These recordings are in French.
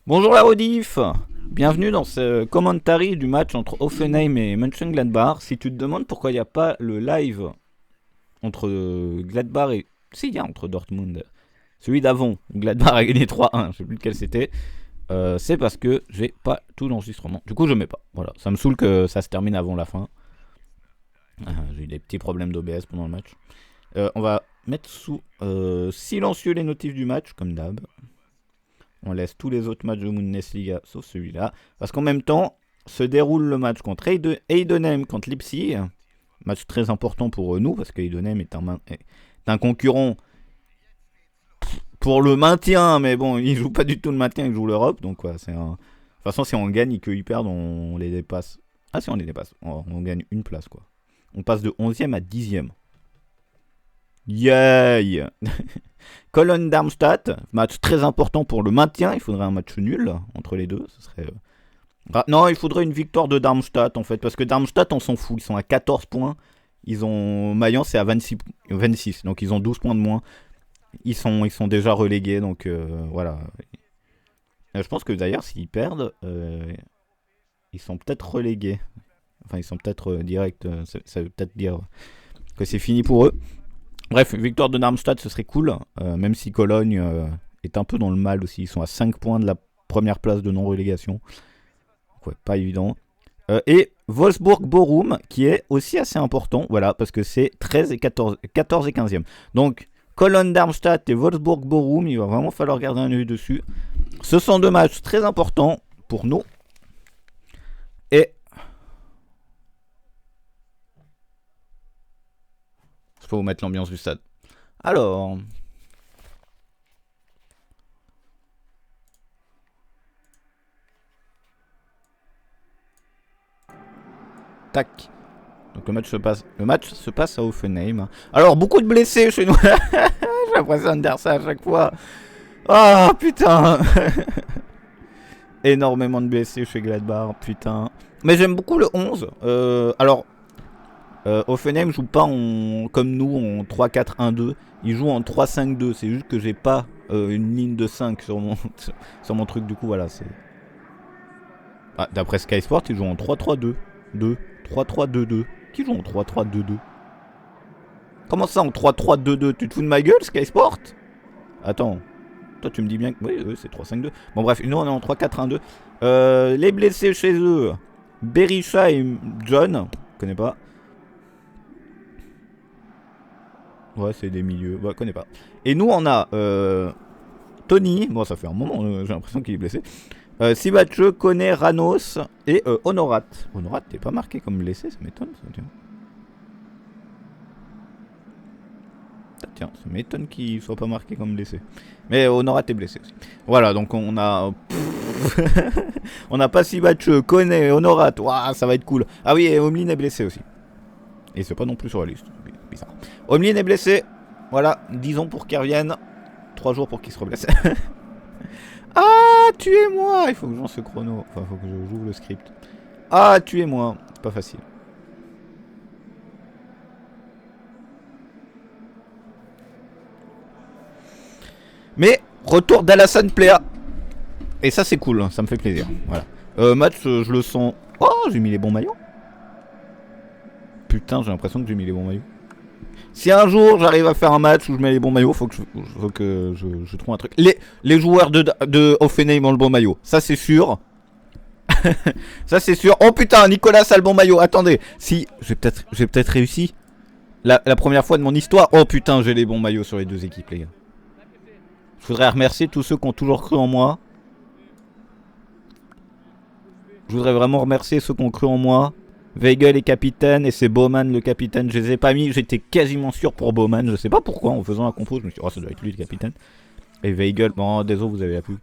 Bonjour la rediff. Bienvenue dans ce commentary du match entre Hoffenheim et Mönchengladbach. Si tu te demandes pourquoi il n'y a pas le live entre Gladbach et... Si, il y a entre Dortmund. Celui d'avant, où Gladbach a gagné 3-1, je sais plus lequel c'était. C'est parce que j'ai pas tout l'enregistrement. Du coup, je mets pas. Voilà, ça me saoule que ça se termine avant la fin. J'ai eu des petits problèmes d'OBS pendant le match. On va mettre sous silencieux les notifs du match, comme d'hab. On laisse tous les autres matchs de Bundesliga sauf celui-là. Parce qu'en même temps, se déroule le match contre Heidenheim contre Leipzig. Match très important pour nous parce que Heidenheim est un concurrent pour le maintien. Mais bon, il joue pas du tout le maintien, il joue l'Europe. Donc ouais, c'est un... De toute façon, si on gagne et qu'ils perdent, on les dépasse. Ah si on les dépasse, on gagne une place quoi. On passe de 11e à 10e. Yay. Cologne-Darmstadt, match très important pour le maintien. Il faudrait un match nul entre les deux. Ce serait... non, il faudrait une victoire de Darmstadt en fait. Parce que Darmstadt, on s'en fout. Ils sont à 14 points. Ils ont... Mayence est à 26. Donc ils ont 12 points de moins. Ils sont déjà relégués. Donc voilà. Je pense que d'ailleurs, s'ils perdent, ils sont peut-être relégués. Enfin, ils sont peut-être directs. Ça veut peut-être dire que c'est fini pour eux. Bref, victoire de Darmstadt, ce serait cool, même si Cologne est un peu dans le mal aussi. Ils sont à 5 points de la première place de non-relégation. Ouais, pas évident. Et Wolfsburg-Bochum, qui est aussi assez important, voilà, parce que c'est 13 et 14 et 15e. Donc, Cologne-Darmstadt et Wolfsburg-Bochum, il va vraiment falloir garder un œil dessus. Ce sont deux matchs très importants pour nous. Et... il faut vous mettre l'ambiance du stade. Alors... tac. Donc le match se passe à Hoffenheim. Alors beaucoup de blessés chez nous. J'ai l'impression de dire ça à chaque fois. Ah putain. Énormément de blessés chez Gladbach, putain. Mais j'aime beaucoup le 11. Hoffenheim joue pas comme nous en 3-4-1-2. Il joue en 3-5-2. C'est juste que j'ai pas une ligne de 5 sur mon truc. Du coup, voilà. D'après Sky Sport, il joue en 3-3-2. 3-3-2-2. Qui joue en 3-3-2-2? Comment ça en 3-3-2-2? Tu te fous de ma gueule, Sky Sport? Attends. Toi, tu me dis bien que... Oui, c'est 3-5-2. Bon, bref, nous, on est en 3-4-1-2. Les blessés chez eux. Berisha et John. Je connais pas. Ouais, c'est des milieux. Ouais, je connais pas. Et nous, on a Tony. Bon, ça fait un moment, j'ai l'impression qu'il est blessé. Sibache, Kone, Ranos et Honorat. Honorat, t'es pas marqué comme blessé, ça m'étonne, ça, tiens. Tiens, ça m'étonne qu'il soit pas marqué comme blessé. Mais Honorat est blessé aussi. Voilà, donc on a... on a pas Sibache, Kone, Honorat. Waouh, ça va être cool. Ah oui, et Omlin est blessé aussi. Et c'est pas non plus sur la liste. Bizarre. Omlin est blessé. Voilà, 10 ans pour qu'il revienne. 3 jours pour qu'il se reblesse. Ah, tuez-moi. Il faut que je lance ce chrono. Enfin, il faut que je joue le script. Ah, tuez-moi. C'est pas facile. Mais, retour d'Alassane Plea. Et ça, c'est cool. Ça me fait plaisir. Voilà. Match, je le sens... Oh, j'ai mis les bons maillots. Putain, j'ai l'impression que j'ai mis les bons maillots. Si un jour j'arrive à faire un match où je mets les bons maillots, faut que je trouve un truc. Les joueurs de Hoffenheim ont le bon maillot. Ça, c'est sûr. Ça, c'est sûr. Oh putain, Nicolas a le bon maillot. Attendez. Si, j'ai peut-être réussi. La première fois de mon histoire. Oh putain, j'ai les bons maillots sur les deux équipes, les gars. Je voudrais remercier tous ceux qui ont toujours cru en moi. Je voudrais vraiment remercier ceux qui ont cru en moi. Weigel est capitaine et c'est Bowman le capitaine. Je les ai pas mis, j'étais quasiment sûr pour Bowman. Je sais pas pourquoi, en faisant la compo, je me suis dit, oh, ça doit être lui le capitaine. Et Weigel, bon, désolé, vous avez la pub.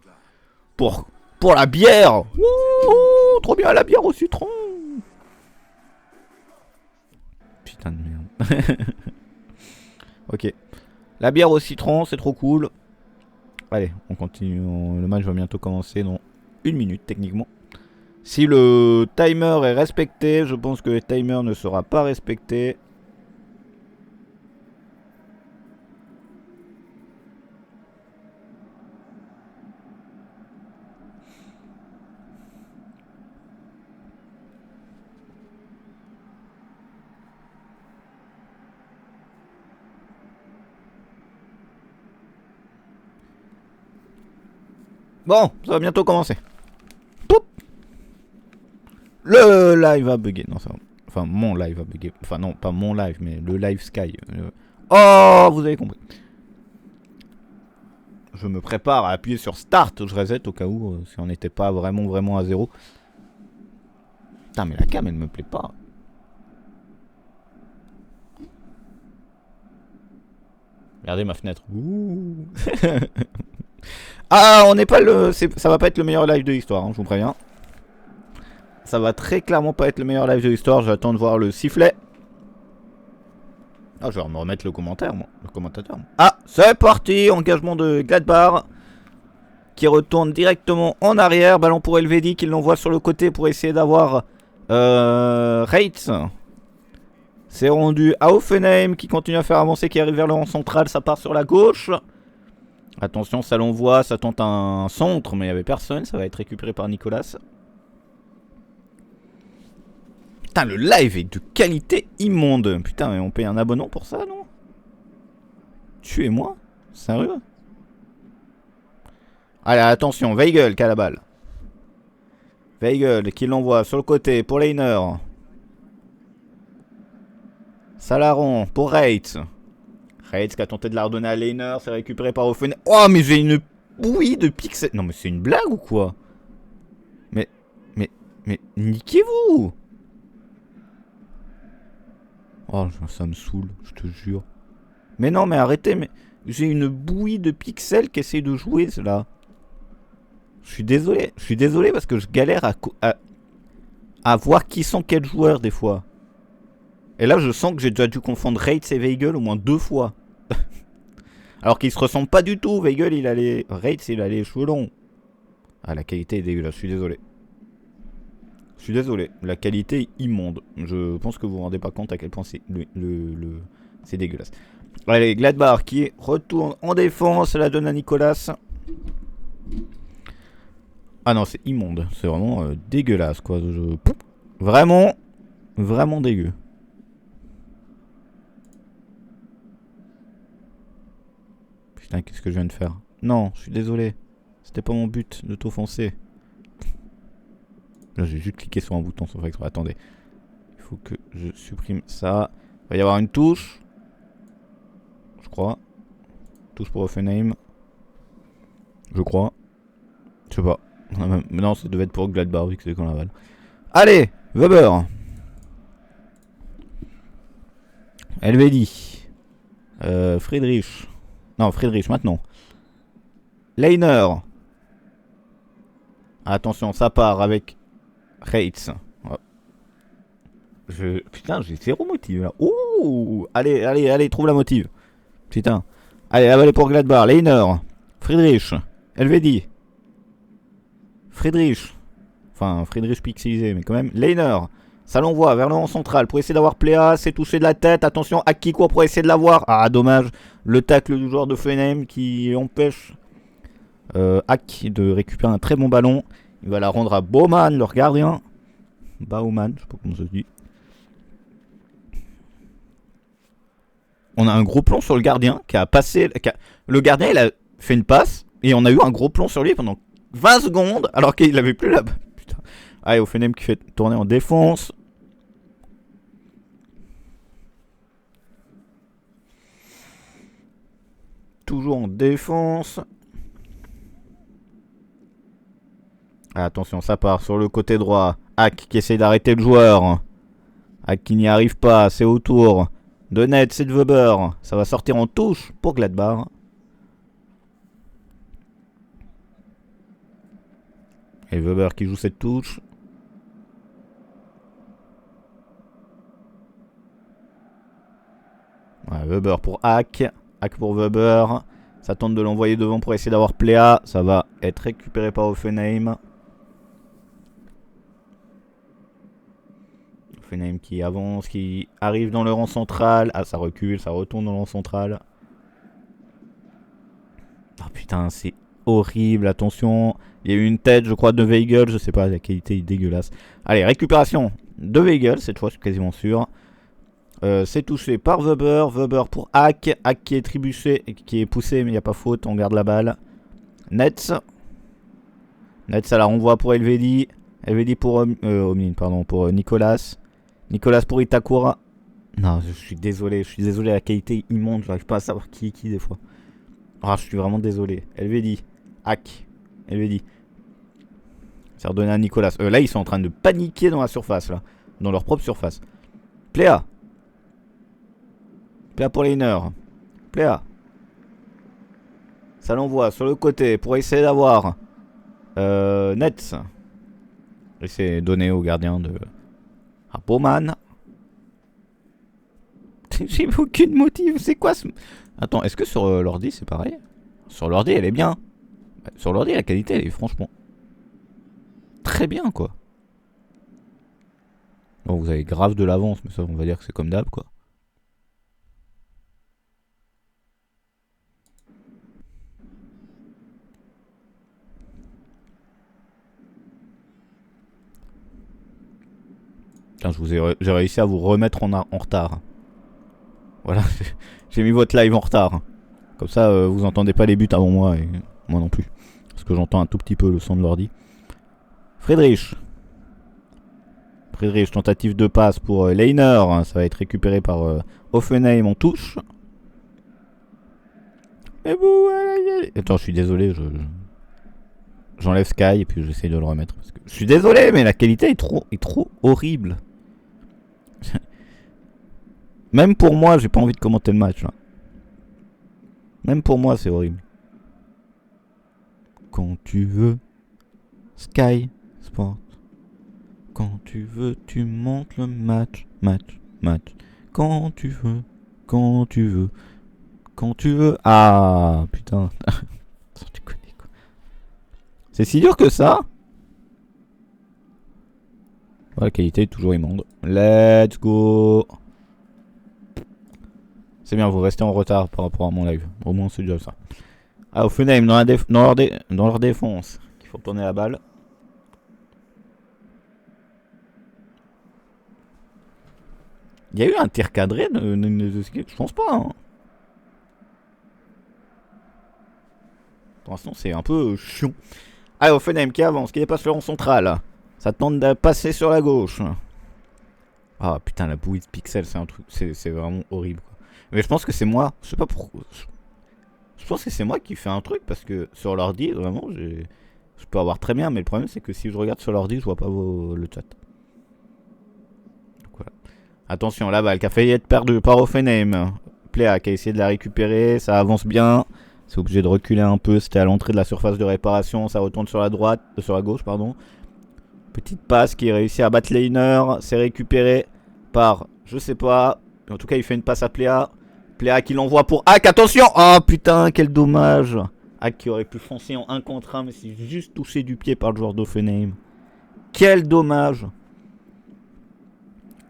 Pour la bière. Ouh, trop bien la bière au citron. Putain de merde. Ok. La bière au citron, c'est trop cool. Allez, on continue. Le match va bientôt commencer dans 1 minute, techniquement. Si le timer est respecté, je pense que le timer ne sera pas respecté. Bon, ça va bientôt commencer. Poup. Le live a bugué. Non, ça va. Enfin, mon live a bugué. Enfin, non, pas mon live, mais le live Sky. Oh, vous avez compris. Je me prépare à appuyer sur Start. Je reset au cas où, si on n'était pas vraiment à zéro. Putain, mais la cam, elle me plaît pas. Regardez ma fenêtre. Ouh. Ah, on n'est pas le. Ça va pas être le meilleur live de l'histoire, hein, je vous préviens. Ça va très clairement pas être le meilleur live de l'histoire. J'attends de voir le sifflet. Ah, je vais me remettre le commentaire, moi. Le commentateur. Moi. Ah, c'est parti. Engagement de Gladbach. Qui retourne directement en arrière. Ballon pour Elvedi qui l'envoie sur le côté pour essayer d'avoir Reitz. C'est rendu à Hoffenheim qui continue à faire avancer, qui arrive vers le rang central. Ça part sur la gauche. Attention, ça l'envoie. Ça tente un centre, mais il n'y avait personne. Ça va être récupéré par Nicolas. Putain, le live est de qualité immonde. Putain, mais on paye un abonnement pour ça, non? Tuez-moi. Sérieux? Allez, attention, Weigl qui a la balle. Weigl qui l'envoie sur le côté pour Leiner. Salaron pour Reitz. Reitz qui a tenté de la redonner à Leiner. C'est récupéré par Hoffenheim. Oh, mais j'ai une bouillie de pixels. Non, mais c'est une blague ou quoi? Mais, niquez-vous. Oh, ça me saoule, je te jure. Mais non, mais arrêtez, mais j'ai une bouillie de pixels qui essaye de jouer, cela. Je suis désolé parce que je galère à voir qui sont quels joueurs des fois. Et là, je sens que j'ai déjà dû confondre Reitz et Weigl au moins 2 fois. Alors qu'ils se ressemblent pas du tout. Weigl, Reitz, il a les cheveux longs. Ah, la qualité est dégueulasse, je suis désolé. Je suis désolé, la qualité est immonde. Je pense que vous vous rendez pas compte à quel point c'est c'est dégueulasse. Allez, Gladbach qui retourne en défense, la donne à Nicolas. Ah non, c'est immonde, c'est vraiment dégueulasse quoi. Vraiment dégueu. Putain, qu'est-ce que je viens de faire? Non, je suis désolé. C'était pas mon but de t'offenser. Là, j'ai juste cliqué sur un bouton sans faire exprès. Attendez. Il faut que je supprime ça. Il va y avoir une touche. Je crois. Touche pour Hoffenheim. Je crois. Je sais pas. Mais non, ça devait être pour Gladbach vu que c'est qu'on la balle. Allez, Weber. Elvedi. Friedrich. Non, Friedrich maintenant. Leiner. Attention, ça part avec Reitz. Putain, j'ai 0 motive là. Ouh, allez, trouve la motive. Putain. Allez pour Gladbach. Leiner. Friedrich. Elvedi. Friedrich. Enfin, Friedrich pixelisé, mais quand même. Leiner. Ça l'envoie vers le rang central pour essayer d'avoir Plea. C'est touché de la tête. Attention, Aki court pour essayer de l'avoir. Ah, dommage. Le tacle du joueur de Hoffenheim qui empêche Aki de récupérer un très bon ballon. Il va la rendre à Baumann, leur gardien. Baumann, je sais pas comment ça se dit. On a un gros plan sur le gardien qui a passé. Le gardien, il a fait une passe et on a eu un gros plan sur lui pendant 20 secondes alors qu'il avait plus la balle. Putain. Allez, Hoffenheim qui fait tourner en défense. Toujours en défense. Ah, attention, ça part sur le côté droit. Hack qui essaie d'arrêter le joueur. Hack qui n'y arrive pas, c'est autour de Ned, c'est de Weber. Ça va sortir en touche pour Gladbach. Et Weber qui joue cette touche. Ouais, Weber pour Hack. Hack pour Weber. Ça tente de l'envoyer devant pour essayer d'avoir Plea. Ça va être récupéré par Hoffenheim. Hoffenheim qui avance, qui arrive dans le rang central. Ah, ça recule, ça retourne dans le rang central. Ah putain, c'est horrible, attention. Il y a eu une tête, je crois, de Weigl. Je sais pas, la qualité est dégueulasse. Allez, récupération de Weigl, cette fois, je suis quasiment sûr. C'est touché par Weber. Weber pour Hack. Hack qui est trébuché, qui est poussé, mais il n'y a pas faute. On garde la balle. Netz. Nets, ça la renvoie pour Elvedi. Elvedi pour Omnin, pardon, pour Nicolas. Nicolas pour Itakura. Non, je suis désolé, la qualité immonde, j'arrive pas à savoir qui est qui des fois. Ah, je suis vraiment désolé. Elvedi. Hack. Elvedi. C'est redonné à Nicolas. Là, ils sont en train de paniquer dans la surface, là. Dans leur propre surface. Pléa. Pléa pour Leiner. Pléa. Ça l'envoie sur le côté pour essayer d'avoir Nets. Et c'est donné au gardien de Bowman. J'ai aucune motive. C'est quoi ce... Attends, est-ce que sur l'ordi c'est pareil? Sur l'ordi elle est bien. Sur l'ordi la qualité elle est franchement très bien quoi. Bon, vous avez grave de l'avance, mais ça on va dire que c'est comme d'hab quoi. Putain, j'ai réussi à vous remettre en retard. Voilà, j'ai mis votre live en retard. Comme ça, vous entendez pas les buts avant moi et moi non plus. Parce que j'entends un tout petit peu le son de l'ordi. Friedrich, tentative de passe pour Leiner. Ça va être récupéré par Hoffenheim en touche. Mais bon, attends, je suis désolé. J'enlève Sky et puis j'essaie de le remettre. Parce que je suis désolé, mais la qualité est trop horrible. Même pour moi, j'ai pas envie de commenter le match. Là. Même pour moi, c'est horrible. Quand tu veux, Sky Sport. Quand tu veux, tu montes le match. Quand tu veux, quand tu veux, quand tu veux. Ah, putain. Tu connais quoi. C'est si dur que ça? La qualité est toujours immonde. Let's go. C'est bien, vous restez en retard par rapport à mon live. Au moins, c'est déjà ça. Ah, Hoffenheim dans leur défense. Il faut tourner la balle. Il y a eu un tir cadré je pense pas. Hein. Pour l'instant, c'est un peu chiant. Ah, Hoffenheim qui avance, qui dépasse le rond central. Ça tente de passer sur la gauche. Ah putain, la bouillie de pixels, c'est un truc. C'est vraiment horrible. Quoi. Mais je pense que c'est moi. Je sais pas pourquoi. Je pense que c'est moi qui fais un truc parce que sur l'ordi, vraiment, je peux avoir très bien. Mais le problème, c'est que si je regarde sur l'ordi, je vois pas le chat. Donc, voilà. Attention, la balle qui a failli être perdue par Hoffenheim. Pléa qui a essayé de la récupérer. Ça avance bien. C'est obligé de reculer un peu. C'était à l'entrée de la surface de réparation. Ça retourne sur la droite, sur la gauche, pardon. Petite passe qui réussit à battre Leiner. C'est récupéré par, je sais pas. En tout cas, il fait une passe à Pléa. Pléa qui l'envoie pour Hack. Attention! Oh putain, quel dommage. Hack qui aurait pu foncer en 1 contre 1, mais c'est juste touché du pied par le joueur d'Offenheim. Quel dommage.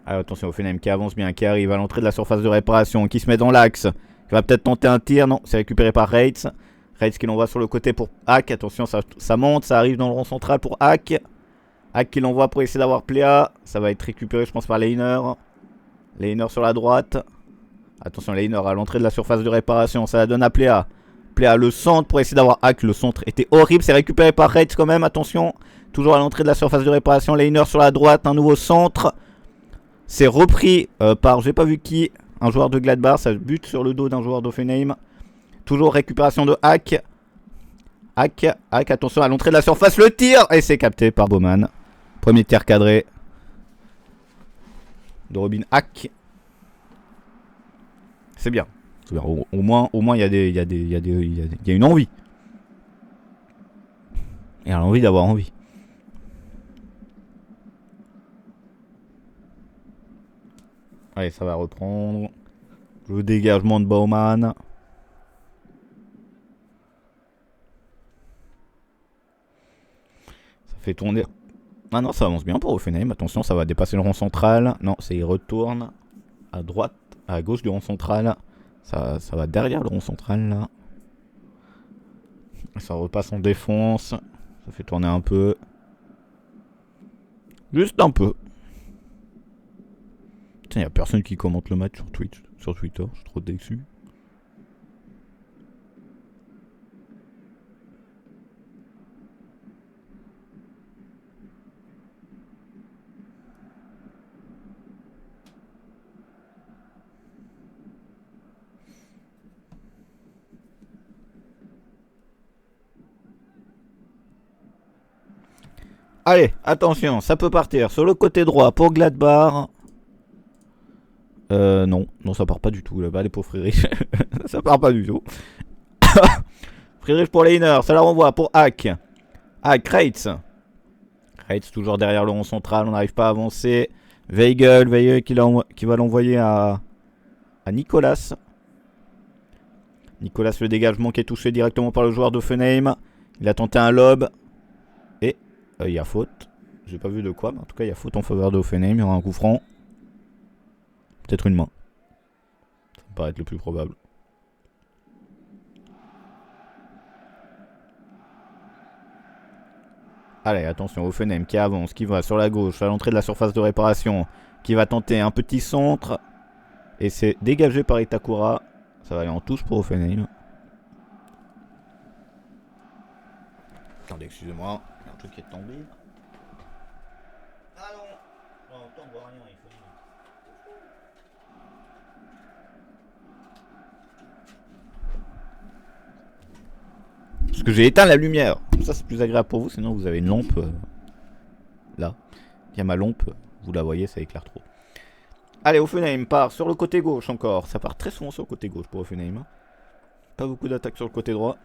Alors attention, Hoffenheim qui avance bien, qui arrive à l'entrée de la surface de réparation, qui se met dans l'axe. Il va peut-être tenter un tir. Non, c'est récupéré par Reitz. Reitz qui l'envoie sur le côté pour Hack. Attention, ça monte, ça arrive dans le rond central pour Hack. Hack qui l'envoie pour essayer d'avoir Pléa. Ça va être récupéré, je pense, par Leiner. Leiner sur la droite. Attention, Leiner à l'entrée de la surface de réparation. Ça la donne à Pléa. Pléa le centre pour essayer d'avoir Hack. Le centre était horrible. C'est récupéré par Reitz quand même. Attention. Toujours à l'entrée de la surface de réparation. Leiner sur la droite. Un nouveau centre. C'est repris par, j'ai pas vu qui, un joueur de Gladbach. Ça bute sur le dos d'un joueur d'Offenheim. Toujours récupération de Hack. Hack, attention à l'entrée de la surface. Le tir. Et c'est capté par Bowman. Premier tir cadré de Robin Hack. C'est bien. Au moins, il y a une envie. Il y a l'envie d'avoir envie. Allez, ça va reprendre. Le dégagement de Bowman. Ça fait tourner. Ah non, ça avance bien pour Hoffenheim. Attention, ça va dépasser le rond central. Non, il retourne à droite, à gauche du rond central. Ça va derrière le rond central là. Ça repasse en défense. Ça fait tourner un peu. Juste un peu. Putain, y a personne qui commente le match sur Twitch, sur Twitter. Je suis trop déçu. Allez, attention, ça peut partir sur le côté droit pour Gladbach. Non, ça part pas du tout. Là-bas, les pauvres Friedrich. Ça part pas du tout. Friedrich pour Leiner, ça la renvoie pour Hack. Kreitz. Kreitz toujours derrière le rond central, on n'arrive pas à avancer. Weigel qui va l'envoyer à Nicolas. Nicolas, le dégagement qui est touché directement par le joueur d'Offenheim. Il a tenté un lob. Et il y a faute. J'ai pas vu de quoi, mais en tout cas il y a faute en faveur d'Offenheim. Il y aura un coup franc. Peut-être une main. Ça me paraît être le plus probable. Allez, attention, Offenheim qui avance, qui va sur la gauche, à l'entrée de la surface de réparation, qui va tenter un petit centre. Et c'est dégagé par Itakura. Ça va aller en touche pour Offenheim. Attendez, excusez-moi, il y a un truc qui est tombé. Ah non, on voit rien, il faut... Parce que j'ai éteint la lumière. Ça c'est plus agréable pour vous, sinon vous avez une lampe là. Il y a ma lampe, vous la voyez, ça éclaire trop. Allez, Offenheim part sur le côté gauche encore. Ça part très souvent sur le côté gauche pour Offenheim. Pas beaucoup d'attaques sur le côté droit.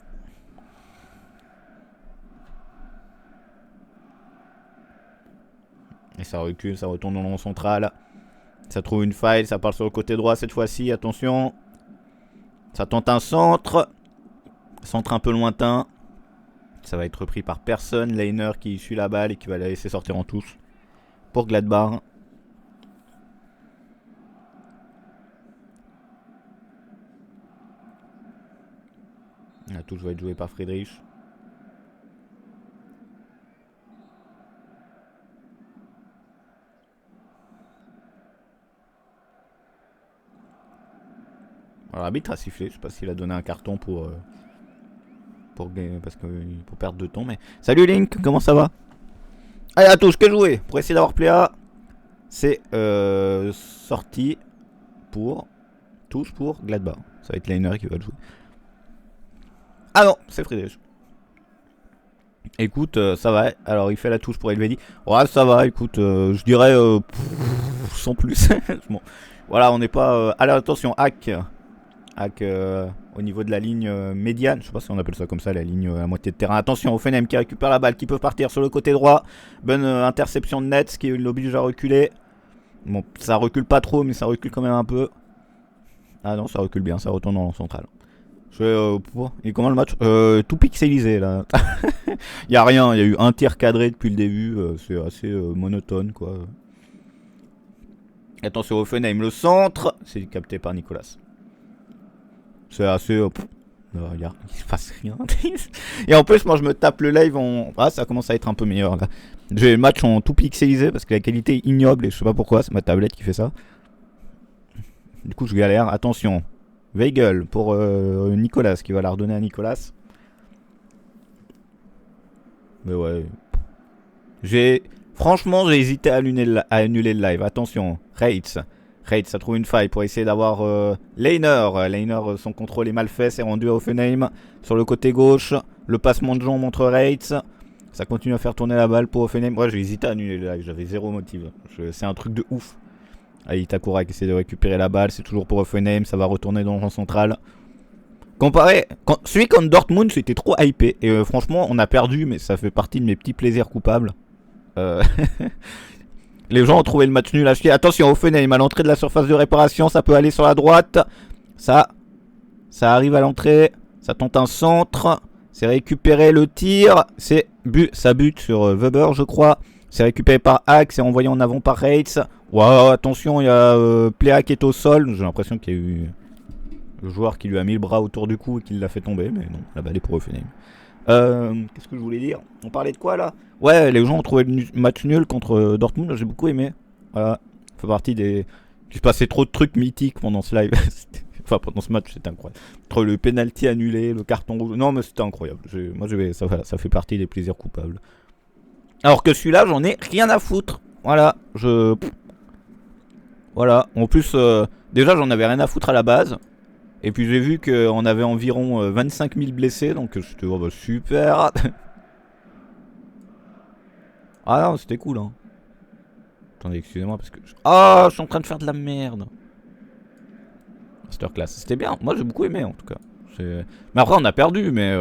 Et ça recule, ça retourne dans le rond central. Ça trouve une faille, ça part sur le côté droit cette fois-ci, attention. Ça tente un centre. Centre un peu lointain. Ça va être repris par personne. Leiner qui suit la balle et qui va la laisser sortir en touche. Pour Gladbach. La touche va être jouée par Friedrich. L'arbitre a sifflé. Je sais pas s'il a donné un carton pour perdre de temps. Mais salut Link, comment ça va? Allez, la touche que jouer pour essayer d'avoir Pléa. C'est sorti pour touche pour Gladbach. Ça va être Leiner qui va le jouer. Ah non, c'est Friedrich. Écoute, ça va. Alors, il fait la touche pour Elvedi. Ouais, ça va. Écoute, je dirais sans plus. Bon. Voilà, on n'est pas. Alors, attention, Hack au niveau de la ligne médiane. Je sais pas si on appelle ça comme ça, la ligne à moitié de terrain. Attention, Offenheim qui récupère la balle, qui peut partir sur le côté droit. Bonne interception de Nets qui l'oblige à reculer. Bon, ça recule pas trop, mais ça recule quand même un peu. Ah non, ça recule bien, ça retourne dans le central. Et comment le match tout pixelisé là. Y a rien, il y a eu un tir cadré depuis le début. C'est assez monotone quoi. Attention Offenheim, le centre. C'est capté par Nicolas. C'est assez... regarde, il se passe rien. Et en plus, moi, je me tape le live en... Ah, ça commence à être un peu meilleur, là. J'ai le match en tout pixelisé parce que la qualité est ignoble et je sais pas pourquoi. C'est ma tablette qui fait ça. Du coup, je galère. Attention. Weigel pour Nicolas, qui va la redonner à Nicolas. Mais ouais. Franchement, j'ai hésité à annuler le live. Attention. Reitz, ça trouve une faille pour essayer d'avoir Leiner. Leiner, son contrôle est mal fait, c'est rendu à Offenheim sur le côté gauche. Le passement de jambes entre Reitz. Ça continue à faire tourner la balle pour Offenheim. Moi, j'ai hésité à annuler le live, j'avais zéro motive. C'est un truc de ouf. Itakura qui essaie de récupérer la balle, c'est toujours pour Offenheim, ça va retourner dans le rang central. Celui contre Dortmund, c'était trop hypé. Et franchement, on a perdu, mais ça fait partie de mes petits plaisirs coupables. Les gens ont trouvé le match nul à chier. Attention, Offenheim à l'entrée de la surface de réparation, ça peut aller sur la droite. Ça arrive à l'entrée. Ça tente un centre. C'est récupéré le tir. Ça bute sur Weber, je crois. C'est récupéré par Hack. C'est envoyé en avant par Reitz. Wow, attention, il y a Pléa qui est au sol. J'ai l'impression qu'il y a eu le joueur qui lui a mis le bras autour du cou et qui l'a fait tomber. Mais non, la balle est pour Offenheim. Qu'est-ce que je voulais dire? On parlait de quoi là? Ouais, les gens ont trouvé le match nul contre Dortmund, j'ai beaucoup aimé. Voilà, ça fait partie des... Il se passait trop de trucs mythiques pendant ce live. Enfin, pendant ce match, c'était incroyable. Entre le penalty annulé, le carton rouge... Non, mais c'était incroyable. Ça fait partie des plaisirs coupables. Alors que celui-là, j'en ai rien à foutre. Voilà, Voilà, en plus, déjà, j'en avais rien à foutre à la base. Et puis j'ai vu qu'on avait environ 25 000 blessés, donc j'étais super. Ah non, c'était cool, hein. Attendez, excusez-moi parce que... Ah, je suis en train de faire de la merde. Masterclass, c'était bien. Moi, j'ai beaucoup aimé, en tout cas. Mais après, on a perdu, mais...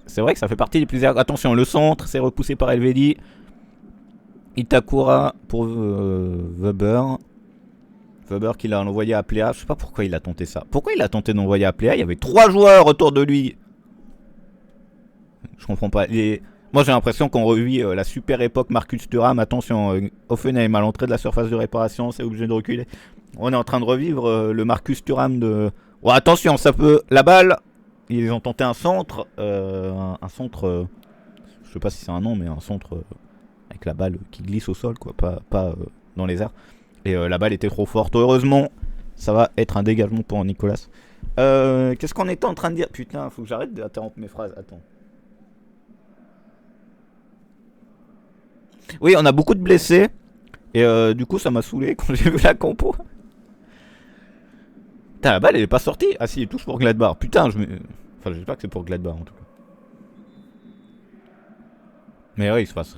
c'est vrai que ça fait partie des plaisirs. Attention, le centre, c'est repoussé par Elvedi. Itakura pour Weber. Weber qui l'a envoyé à Pléa. Je sais pas pourquoi il a tenté ça. Pourquoi il a tenté d'envoyer à Pléa? Il y avait 3 joueurs autour de lui. Je comprends pas. Moi j'ai l'impression qu'on revit la super époque Marcus Thuram. Attention, Hoffenheim à l'entrée de la surface de réparation, c'est obligé de reculer. On est en train de revivre le Marcus Thuram de... Oh, attention, ça peut... La balle, ils ont tenté un centre. Un centre... je sais pas si c'est un nom, mais un centre avec la balle qui glisse au sol, quoi. Pas dans les airs. Et la balle était trop forte. Heureusement, ça va être un dégagement pour Nicolas. Qu'est-ce qu'on était en train de dire? Putain, faut que j'arrête d'interrompre mes phrases. Attends. Oui, on a beaucoup de blessés. Et du coup, ça m'a saoulé quand j'ai vu la compo. Putain, la balle, elle est pas sortie. Ah si, elle touche pour Gladbach. Putain, enfin, j'espère que c'est pour Gladbach, en tout cas. Mais oui, il se passe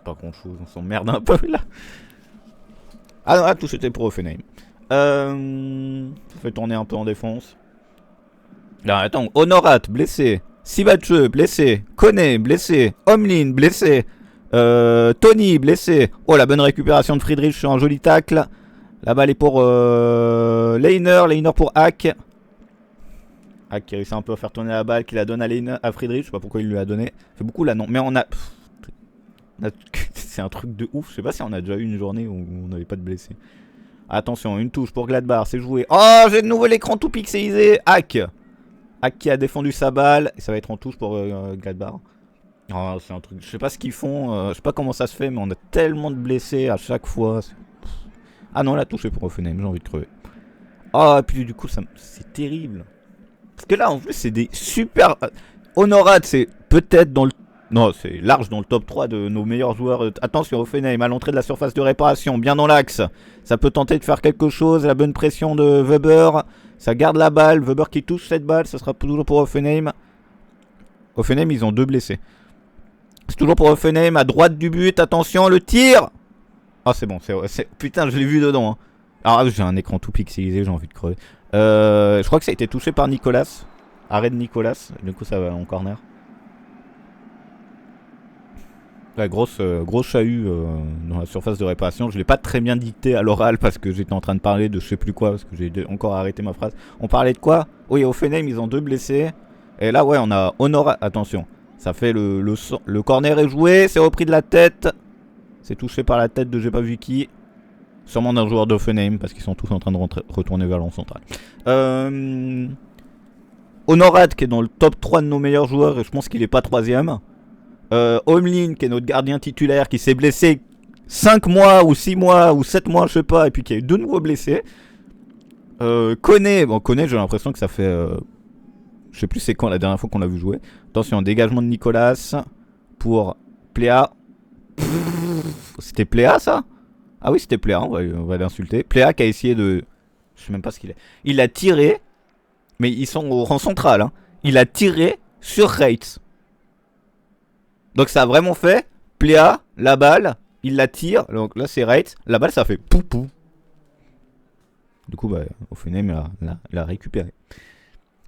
pas grand-chose. On s'emmerde un peu, là. Ah non, là, tout c'était pour Offenheim. Ça fait tourner un peu en défense. Là, attends, Honorat, blessé. Sibache, blessé. Kone, blessé. Omlin, blessé. Tony, blessé. Oh, la bonne récupération de Friedrich sur un joli tacle. La balle est pour Leiner. Leiner pour Hack. Hack qui réussit un peu à faire tourner la balle, qui la donne à Friedrich. Je sais pas pourquoi il lui a donné. C'est beaucoup là, non. Mais on a... C'est un truc de ouf. Je sais pas si on a déjà eu une journée où on n'avait pas de blessés. Attention, une touche pour Gladbach, c'est joué. Oh, j'ai de nouveau l'écran tout pixelisé. Hack. Hack qui a défendu sa balle. Et ça va être en touche pour Gladbach. Oh, c'est un truc. Je sais pas ce qu'ils font. Je sais pas comment ça se fait, mais on a tellement de blessés à chaque fois. Ah non, la touche est pour Offenheim, j'ai envie de crever. Oh, et puis du coup, c'est terrible. Parce que là, en plus, c'est des super. Honorat, c'est peut-être dans le. Non, c'est large dans le top 3 de nos meilleurs joueurs. Attention, Offenheim à l'entrée de la surface de réparation, bien dans l'axe. Ça peut tenter de faire quelque chose. La bonne pression de Weber. Ça garde la balle. Weber qui touche cette balle. Ça sera toujours pour Offenheim. Offenheim, ils ont 2 blessés. C'est toujours pour Offenheim à droite du but. Attention, le tir. Ah, c'est bon. Putain, je l'ai vu dedans. Hein. Alors, j'ai un écran tout pixelisé. J'ai envie de crever. Je crois que ça a été touché par Nicolas. Arrêt de Nicolas. Du coup, ça va en corner. La grosse chahut dans la surface de réparation. Je l'ai pas très bien dicté à l'oral parce que j'étais en train de parler de je sais plus quoi, parce que j'ai encore arrêté ma phrase. On parlait de quoi? Oui, Offenheim, ils ont 2 blessés. Et là, ouais, on a Honora. Attention, ça fait le corner est joué, c'est repris de la tête. C'est touché par la tête de j'ai pas vu qui. Sûrement d'un joueur d'Offenheim parce qu'ils sont tous en train de retourner vers l'en central. Honorat qui est dans le top 3 de nos meilleurs joueurs et je pense qu'il est pas 3ème. Omlin qui est notre gardien titulaire qui s'est blessé 5 mois ou 6 mois ou 7 mois je sais pas et puis qui a eu 2 nouveaux blessés. Kone, j'ai l'impression que ça fait je sais plus c'est quand la dernière fois qu'on l'a vu jouer. Attention, dégagement de Nicolas pour Pléa. C'était Pléa ça? Ah oui, c'était Pléa, on va l'insulter. Pléa qui a essayé de... Je sais même pas ce qu'il est. Il a tiré, mais ils sont au rang central. Hein. Il a tiré sur Reitz. Donc ça a vraiment fait Pléa, la balle, il la tire. Donc là c'est Reitz, la balle ça fait poupou. Du coup, bah, Offenheim l'a récupéré.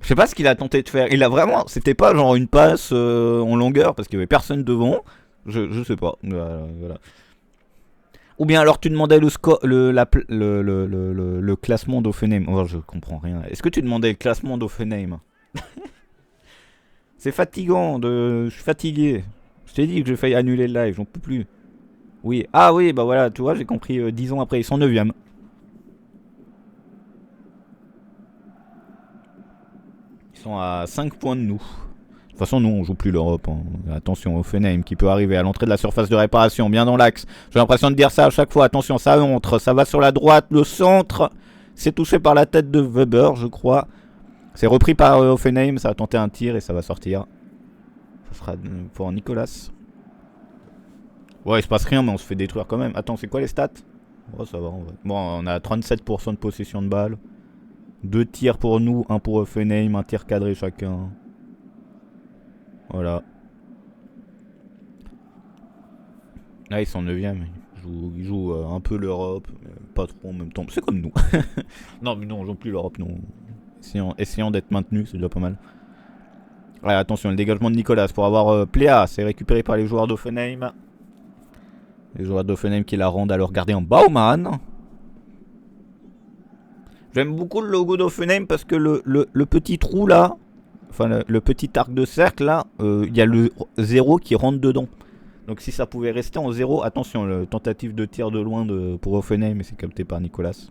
Je sais pas ce qu'il a tenté de faire. Il a vraiment... C'était pas genre une passe en longueur parce qu'il y avait personne devant. Je sais pas. Voilà. Ou bien alors tu demandais le classement d'Offenheim. Oh, je comprends rien. Est-ce que tu demandais le classement d'Offenheim? C'est fatigant. Je suis fatigué. Je t'ai dit que j'ai failli annuler le live. J'en peux plus. Oui. Ah oui, bah voilà. Tu vois, j'ai compris 10 ans après. Ils sont 9ème. Ils sont à 5 points de nous. De toute façon, nous, on joue plus l'Europe. Hein. Attention, Offenheim qui peut arriver à l'entrée de la surface de réparation, bien dans l'axe. J'ai l'impression de dire ça à chaque fois. Attention, ça entre, ça va sur la droite, le centre. C'est touché par la tête de Weber, je crois. C'est repris par Offenheim, ça va tenter un tir et ça va sortir. Ça sera pour Nicolas. Ouais, il se passe rien, mais on se fait détruire quand même. Attends, c'est quoi les stats? Oh, ça va. Bon, on a 37% de possession de balle. 2 tirs pour nous, 1 pour Offenheim, un tir cadré chacun. Voilà. Là, ils sont 9ème. Ils jouent un peu l'Europe, mais pas trop en même temps. C'est comme nous. Non, mais non, on joue plus l'Europe, non. Essayons d'être maintenus, c'est déjà pas mal. Ouais, attention, le dégagement de Nicolas pour avoir Pléa. C'est récupéré par les joueurs d'Offenheim. Les joueurs d'Offenheim qui la rendent à leur gardien Baumann. J'aime beaucoup le logo d'Offenheim parce que le petit trou là, enfin le petit arc de cercle là, il y a le 0 qui rentre dedans. Donc si ça pouvait rester en 0, attention, le tentative de tir de loin pour Offenheim, mais c'est capté par Nicolas.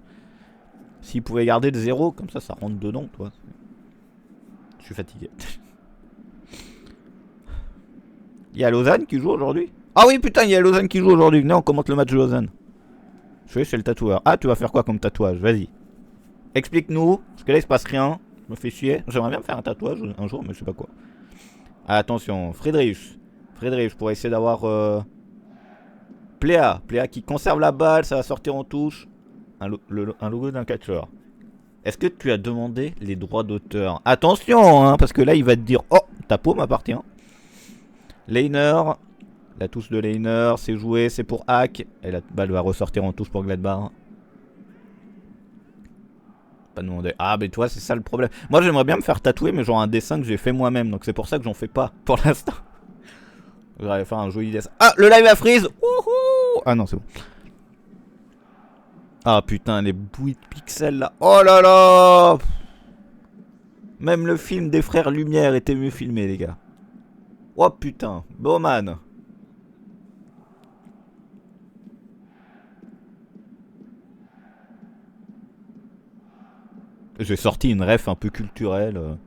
S'il pouvait garder le 0, comme ça rentre dedans, toi. Je suis fatigué. Il y a Lausanne qui joue aujourd'hui. Ah oui, putain, il y a Lausanne qui joue aujourd'hui. Venez, on commente le match de Lausanne. Je vais chez le tatoueur. Ah, tu vas faire quoi comme tatouage? Vas-y. Explique-nous. Parce que là, il se passe rien. Je me fais chier. J'aimerais bien me faire un tatouage un jour, mais je sais pas quoi. Ah, attention, Friedrich pour essayer d'avoir Pléa qui conserve la balle. Ça va sortir en touche. Un logo d'un catcheur. Est-ce que tu as demandé les droits d'auteur? Attention, hein, parce que là, il va te dire: oh, ta peau m'appartient. Leiner. La touche de Leiner, c'est joué, c'est pour Hack. Et la balle va ressortir en touche pour Gladbach. Pas demandé. Ah, mais toi, c'est ça le problème. Moi, j'aimerais bien me faire tatouer, mais genre un dessin que j'ai fait moi-même. Donc c'est pour ça que j'en fais pas pour l'instant. J'aurais faire un joli dessin. Ah, le live a freeze. Wouhou. Ah non, c'est bon. Ah putain, les bruits de pixels là. Oh là là. Même le film des frères Lumière était mieux filmé, les gars. Oh putain, Bowman. J'ai sorti une ref un peu culturelle.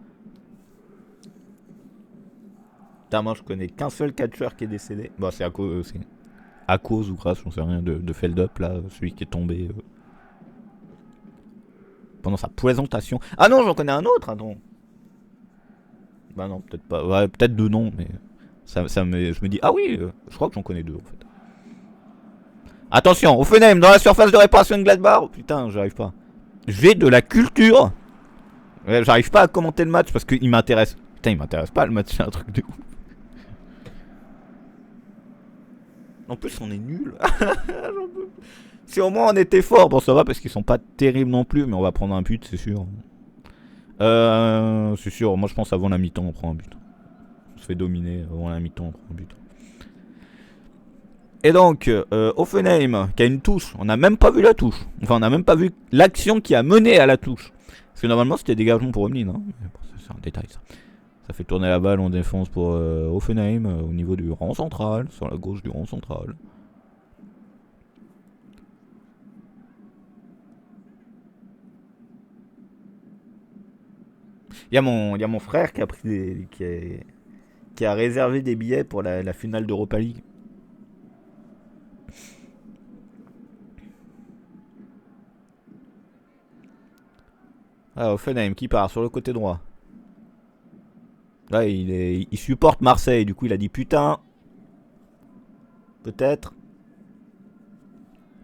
Putain, moi je connais qu'un seul catcheur qui est décédé. Bon, c'est à cause ou grâce, j'en sais rien, de Feldup là, celui qui est tombé pendant sa présentation. Ah non, j'en connais un autre, attends. Bah non, peut-être pas. Ouais, peut-être deux noms, mais je me dis, ah oui, je crois que j'en connais deux en fait. Attention, Offenheim dans la surface de réparation de Gladbach. Oh, putain, j'arrive pas. J'ai de la culture. Ouais, j'arrive pas à commenter le match parce qu'il m'intéresse. Putain, il m'intéresse pas le match, c'est un truc de ouf. En plus, on est nul. Si au moins on était fort, bon ça va parce qu'ils sont pas terribles non plus, mais on va prendre un but, c'est sûr. C'est sûr, moi je pense avant la mi-temps on prend un but. On se fait dominer avant la mi-temps, on prend un but. Et donc, Offenheim qui a une touche, on n'a même pas vu la touche. Enfin, on n'a même pas vu l'action qui a mené à la touche. Parce que normalement c'était dégagement pour Omlin, hein. C'est un détail ça. Ça fait tourner la balle en défense pour Offenheim au niveau du rang central, sur la gauche du rang central. Il y a mon frère qui a pris qui a réservé des billets pour la finale d'Europa League. Ah, Offenheim qui part sur le côté droit. Là, il supporte Marseille, du coup il a dit putain. Peut-être.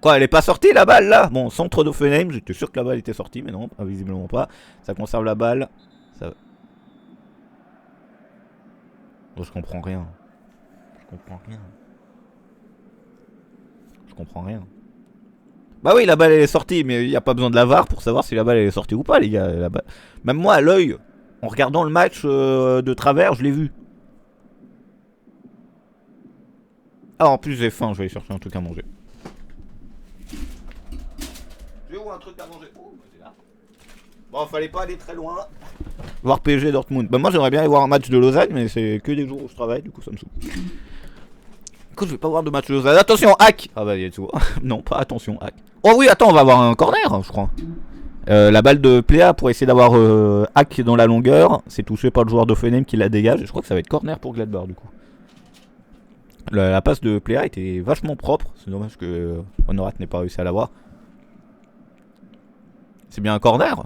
Quoi, elle est pas sortie la balle là? Bon, centre d'Offenheim, j'étais sûr que la balle était sortie, mais non, visiblement pas. Ça conserve la balle. Ça... Oh, je comprends rien. Je comprends rien. Bah oui, la balle elle est sortie, mais il n'y a pas besoin de la VAR pour savoir si la balle elle est sortie ou pas, les gars. Même moi, à l'œil, en regardant le match de travers, je l'ai vu. Ah, en plus j'ai faim, je vais aller chercher un truc à manger. J'ai où un truc à manger? Oh, bah c'est là. Bon, fallait pas aller très loin. Voir PSG Dortmund. Bah moi j'aimerais bien aller voir un match de Lausanne, mais c'est que des jours où je travaille, du coup ça me saoule. Du coup je vais pas voir de match de Lausanne. Attention, hack. Ah bah il y a tout. Non, pas attention, hack. Oh oui, attends, on va avoir un corner, je crois. La balle de Pléa pour essayer d'avoir hack dans la longueur. C'est touché par le joueur d'Offenheim qui la dégage. Et je crois que ça va être corner pour Gladbach du coup. La passe de Pléa était vachement propre. C'est dommage que Honorat n'ait pas réussi à l'avoir. C'est bien un corner.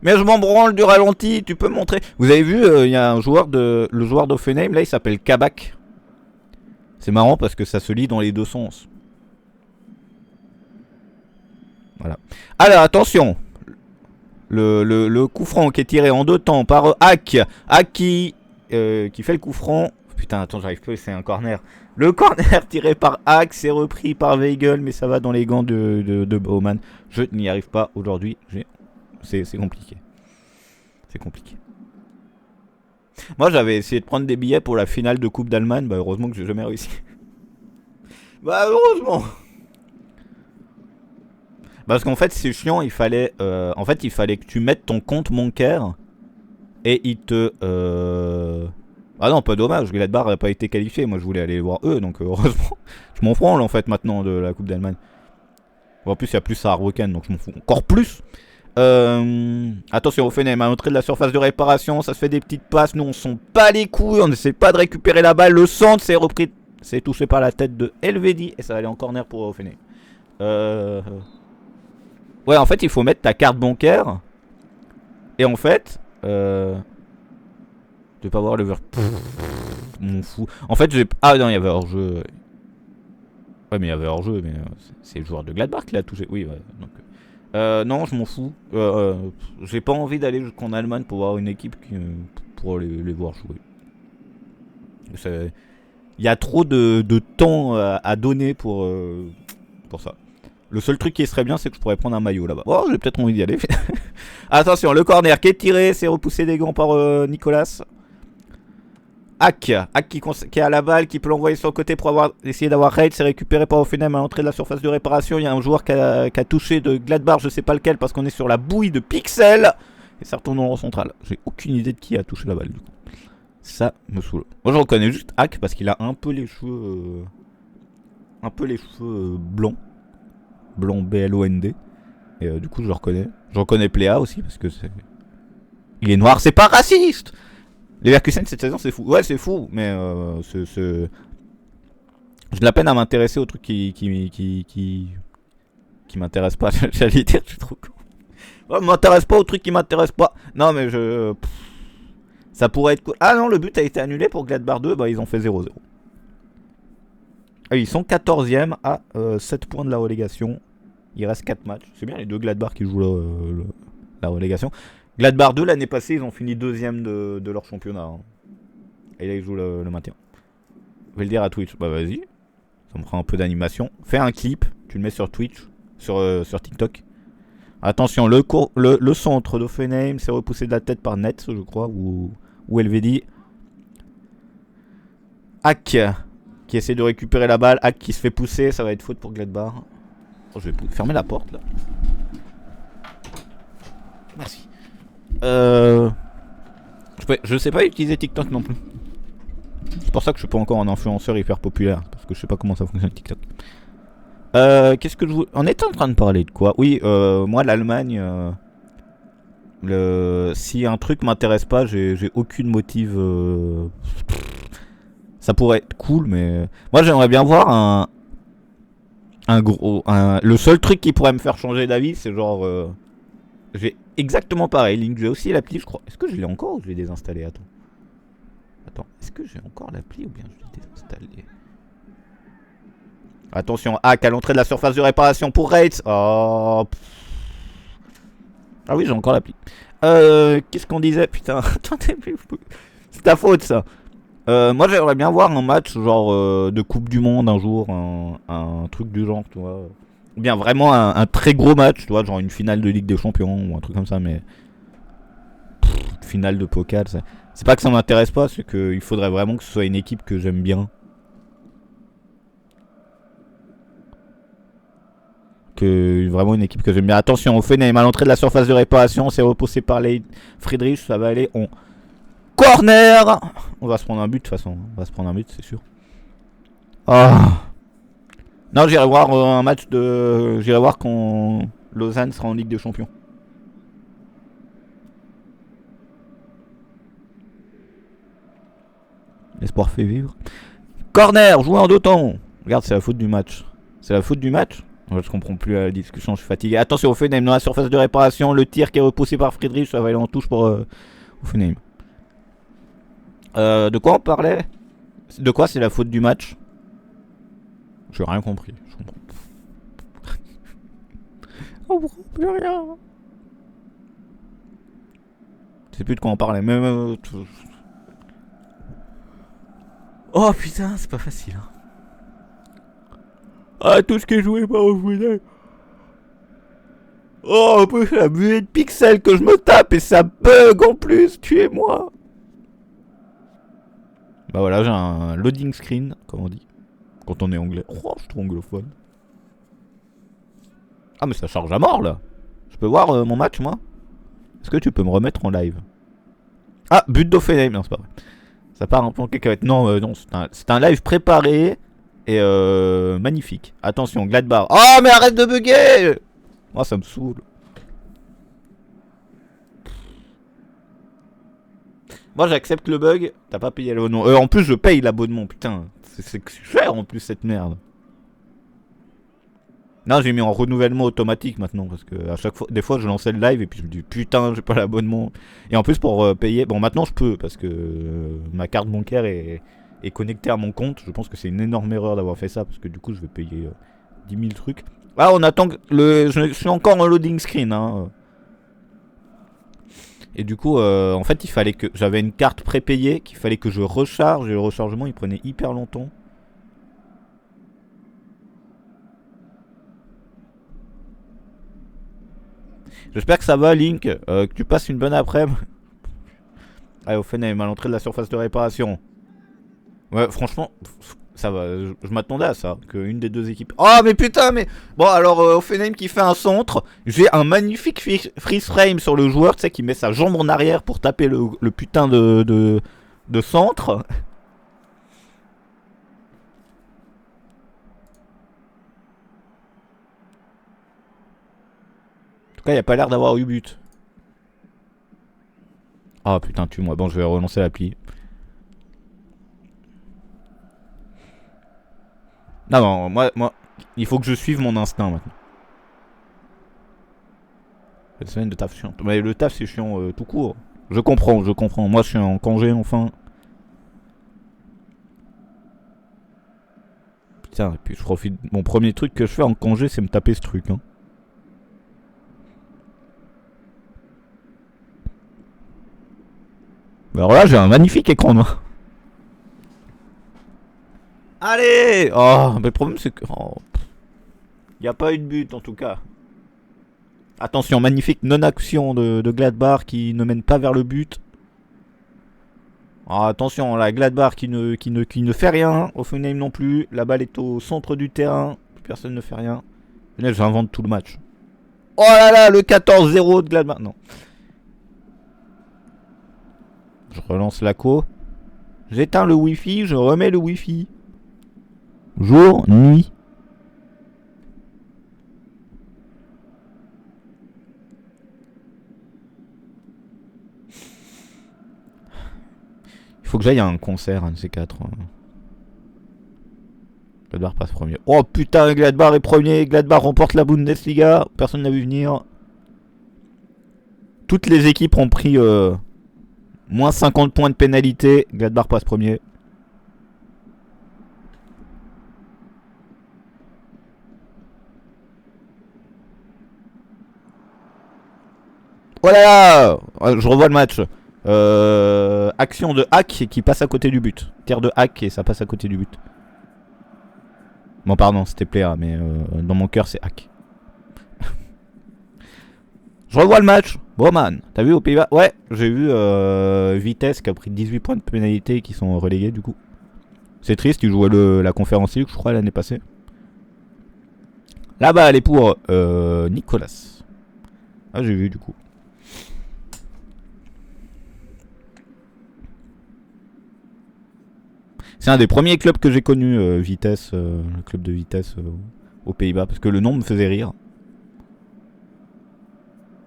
Mais je m'en branle du ralenti, tu peux me montrer. Vous avez vu, il y a un joueur le joueur d'Offenheim, là il s'appelle Kabak. C'est marrant parce que ça se lit dans les deux sens. Voilà. Alors attention. Le coup franc qui est tiré en deux temps par Hack. Hack qui fait le coup franc. Putain, attends, j'arrive pas, c'est un corner. Le corner tiré par Hack, c'est repris par Weigl, mais ça va dans les gants de Baumann. Je n'y arrive pas aujourd'hui. C'est compliqué. C'est compliqué. Moi, j'avais essayé de prendre des billets pour la finale de Coupe d'Allemagne. Bah, heureusement que j'ai jamais réussi. Bah, heureusement. Parce qu'en fait, c'est chiant. Il fallait que tu mettes ton compte bancaire et il te. Ah non, pas dommage. Gladbach n'a pas été qualifié. Moi, je voulais aller voir eux, donc heureusement. Je m'en branle en fait maintenant de la Coupe d'Allemagne. En plus, il y a plus à Saarbrücken, donc je m'en fous encore plus. Attention, Hoffenheim à l'entrée de la surface de réparation, ça se fait des petites passes, nous on s'en bat les couilles, on n'essaie pas de récupérer la balle, le centre c'est repris, c'est touché par la tête de Elvedi et ça va aller en corner pour Hoffenheim. Ouais, en fait il faut mettre ta carte bancaire et en fait je vais pas voir le ver. M'en fous. En fait ah non, il y avait hors-jeu. Ouais, mais il y avait hors-jeu, mais c'est le joueur de Gladbach qui l'a touché. Oui, ouais, donc non, je m'en fous. J'ai pas envie d'aller jusqu'en Allemagne pour voir une équipe pour les voir jouer. Il y a trop de temps à donner pour ça. Le seul truc qui serait bien, c'est que je pourrais prendre un maillot là-bas. Oh, j'ai peut-être envie d'y aller. Attention, le corner qui est tiré, c'est repoussé des gants par Nicolas. Hack qui a la balle, qui peut l'envoyer sur le côté pour essayer d'avoir raid. C'est récupéré par Hoffenheim à l'entrée de la surface de réparation. Il y a un joueur qui a touché de Gladbach, je sais pas lequel, parce qu'on est sur la bouille de Pixel. Et ça retourne en rond central. J'ai aucune idée de qui a touché la balle du coup. Ça me saoule. Moi je reconnais juste Hack parce qu'il a un peu les cheveux. Blancs. Blanc BLOND. Et du coup je le reconnais. Je reconnais Pléa aussi parce que c'est. Il est noir, c'est pas raciste! Les Leverkusen cette saison c'est fou. Ouais, c'est fou, mais j'ai de la peine à m'intéresser aux trucs qui m'intéressent pas. J'allais dire, je suis trop con. Ouais, m'intéresse pas aux trucs qui m'intéressent pas. Non, mais ça pourrait être cool. Ah non, le but a été annulé pour Gladbach 2, bah ils ont fait 0-0. Ils sont 14ème à 7 points de la relégation. Il reste 4 matchs. C'est bien les deux Gladbach qui jouent la relégation. Gladbach 2, l'année passée, ils ont fini 2ème de leur championnat. Hein. Et là, ils jouent le maintien. Je vais le dire à Twitch. Bah, vas-y. Ça me prend un peu d'animation. Fais un clip. Tu le mets sur Twitch. Sur TikTok. Attention, le centre d'Offenheim s'est repoussé de la tête par Netz, je crois. Ou Elvedi. Hack qui essaie de récupérer la balle. Hack qui se fait pousser. Ça va être faute pour Gladbach. Oh, je vais fermer la porte là. Merci. Je sais pas utiliser TikTok non plus. C'est pour ça que je suis pas encore un influenceur hyper populaire. Parce que je sais pas comment ça fonctionne TikTok. Qu'est-ce que je vous... On était en train de parler de quoi? Oui, moi l'Allemagne... Si un truc m'intéresse pas, j'ai aucune motive... Ça pourrait être cool, mais... Moi j'aimerais bien voir le seul truc qui pourrait me faire changer d'avis, c'est genre... J'ai exactement pareil. Link, j'ai aussi l'appli, je crois. Est-ce que je l'ai encore ou je l'ai désinstallé? Attends. Est-ce que j'ai encore l'appli ou bien je l'ai désinstallé? Attention, Hack à l'entrée de la surface de réparation pour Reitz. Oh. Ah oui, j'ai encore l'appli. Qu'est-ce qu'on disait? Putain, attendez, c'est ta faute ça. Moi j'aimerais bien voir un match genre de Coupe du Monde un jour, un truc du genre, tu vois. Ou bien vraiment un très gros match, tu vois, genre une finale de Ligue des Champions ou un truc comme ça, mais... finale de Pokal, c'est pas que ça m'intéresse pas, c'est qu'il faudrait vraiment que ce soit une équipe que j'aime bien. Vraiment une équipe que j'aime bien. Attention, Hoffenheim à l'entrée de la surface de réparation, c'est repoussé par les Friedrich, ça va aller en corner. On va se prendre un but de toute façon, on va se prendre un but, c'est sûr. Ah. Non, j'irai voir un match de... J'irai voir quand Lausanne sera en Ligue des Champions. L'espoir fait vivre. Corner, joué en deux temps. Regarde, c'est la faute du match. C'est la faute du match? Je comprends plus la discussion, je suis fatigué. Attention, Hoffenheim dans la surface de réparation. Le tir qui est repoussé par Friedrich, ça va aller en touche pour Hoffenheim. De quoi on parlait? De quoi c'est la faute du match? J'ai rien compris. Je comprends. On comprend plus rien. Je sais plus de quoi on parlait. Oh putain, c'est pas facile. Hein. Ah, tout ce qui est joué par Offenheim. Oh, en plus, la buée de pixels que je me tape et ça bug en plus, tuez-moi. Bah voilà, j'ai un loading screen, comme on dit. Quand on est anglais. Oh, je suis trop anglophone. Ah, mais ça charge à mort là. Je peux voir mon match, moi? Est-ce que tu peux me remettre en live? Ah, but d'Offenheim. Non, c'est pas vrai. Ça part un peu en cacahuète. Non, non, c'est un live préparé et magnifique. Attention, Gladbach. Oh, mais arrête de bugger! Moi, ça me saoule. Moi, j'accepte le bug. T'as pas payé l'abonnement. En plus, je paye l'abonnement. Putain, c'est cher en plus cette merde. Non, j'ai mis en renouvellement automatique maintenant parce que à chaque fois, des fois, je lançais le live et puis je me dis putain, j'ai pas l'abonnement. Et en plus, pour payer, bon, maintenant je peux parce que ma carte bancaire est connectée à mon compte. Je pense que c'est une énorme erreur d'avoir fait ça parce que du coup, je vais payer 10 000 trucs. Ah, on attend que je suis encore en loading screen. Hein. Et du coup, en fait, il fallait que j'avais une carte prépayée qu'il fallait que je recharge et le rechargement il prenait hyper longtemps. J'espère que ça va, Link. Que tu passes une bonne après-midi. Allez, Offenheim à l'entrée de la surface de réparation. Ouais, franchement, ça va. Je m'attendais à ça. Qu'une des deux équipes. Oh, mais putain, mais. Bon, alors, Offenheim qui fait un centre. J'ai un magnifique freeze frame sur le joueur, tu sais, qui met sa jambe en arrière pour taper le putain de centre. En tout cas, il n'y a pas l'air d'avoir eu but. Ah putain, tue-moi. Bon, je vais relancer l'appli. Non, non, moi, il faut que je suive mon instinct maintenant. Cette semaine de taf chiant. Mais le taf, c'est chiant tout court. Je comprends, je comprends. Moi, je suis en congé, enfin. Putain, et puis je profite. Mon premier truc que je fais en congé, c'est me taper ce truc. Hein. Alors là, j'ai un magnifique écran noir. Allez! Oh, mais le problème, c'est que. Oh, il n'y a pas eu de but, en tout cas. Attention, magnifique non-action de Gladbach qui ne mène pas vers le but. Oh, attention, la Gladbach qui ne fait rien. Offenheim non plus. La balle est au centre du terrain. Personne ne fait rien. Là, j'invente tout le match. Oh là là, le 14-0 de Gladbach. Non. Je relance la co. J'éteins le wifi, je remets le wifi. Jour, nuit. Il faut que j'aille à un concert, un de ces quatre. Gladbach passe premier. Oh putain, Gladbach est premier. Gladbach remporte la Bundesliga. Personne n'a vu venir. Toutes les équipes ont pris moins 50 points de pénalité. Gladbach passe premier. Oh là là! Je revois le match. Action de hack qui passe à côté du but. Tir de hack et ça passe à côté du but. Bon, pardon, c'était Pléa, mais dans mon cœur, c'est hack. Je revois le match. Bon, man, t'as vu aux Pays-Bas? Ouais, j'ai vu Vitesse qui a pris 18 points de pénalité et qui sont relégués du coup. C'est triste, ils jouaient la Conférence League, je crois, l'année passée. Là-bas, elle est pour Nicolas. Ah, j'ai vu du coup. C'est un des premiers clubs que j'ai connu, Vitesse, le club de Vitesse aux Pays-Bas, parce que le nom me faisait rire.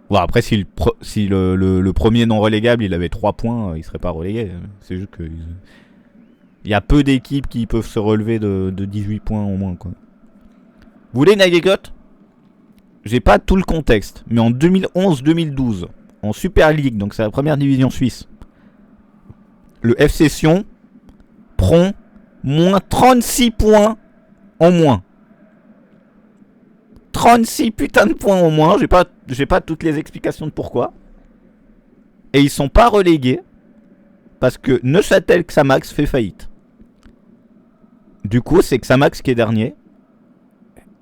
Bon, après, si le premier non relégable il avait 3 points, il serait pas relégué. C'est juste que. Il y a peu d'équipes qui peuvent se relever de 18 points au moins, quoi. Vous voulez une anecdote? J'ai pas tout le contexte, mais en 2011-2012, en Super League, donc c'est la première division suisse, le FC Sion prend moins 36 points en moins. 36 putains de points en moins, j'ai pas toutes les explications de pourquoi. Et ils sont pas relégués parce que Neuchâtel Xamax fait faillite. Du coup, c'est Xamax qui est dernier.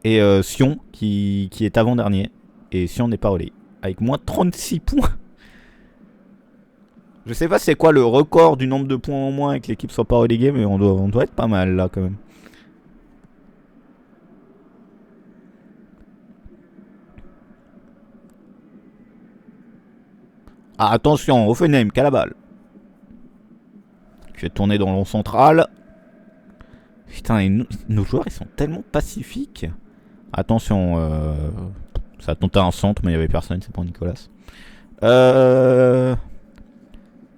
Et Sion qui est avant-dernier. Et Sion n'est pas relayé. Avec moins 36 points. Je sais pas c'est quoi le record du nombre de points en moins et que l'équipe soit pas reléguée, mais on doit être pas mal là quand même. Ah, attention, Offenheim qui a la balle. Je vais tourner dans l'on central. Putain, nos joueurs ils sont tellement pacifiques. Attention, ça a tenté un centre, mais il y avait personne, c'est pour Nicolas.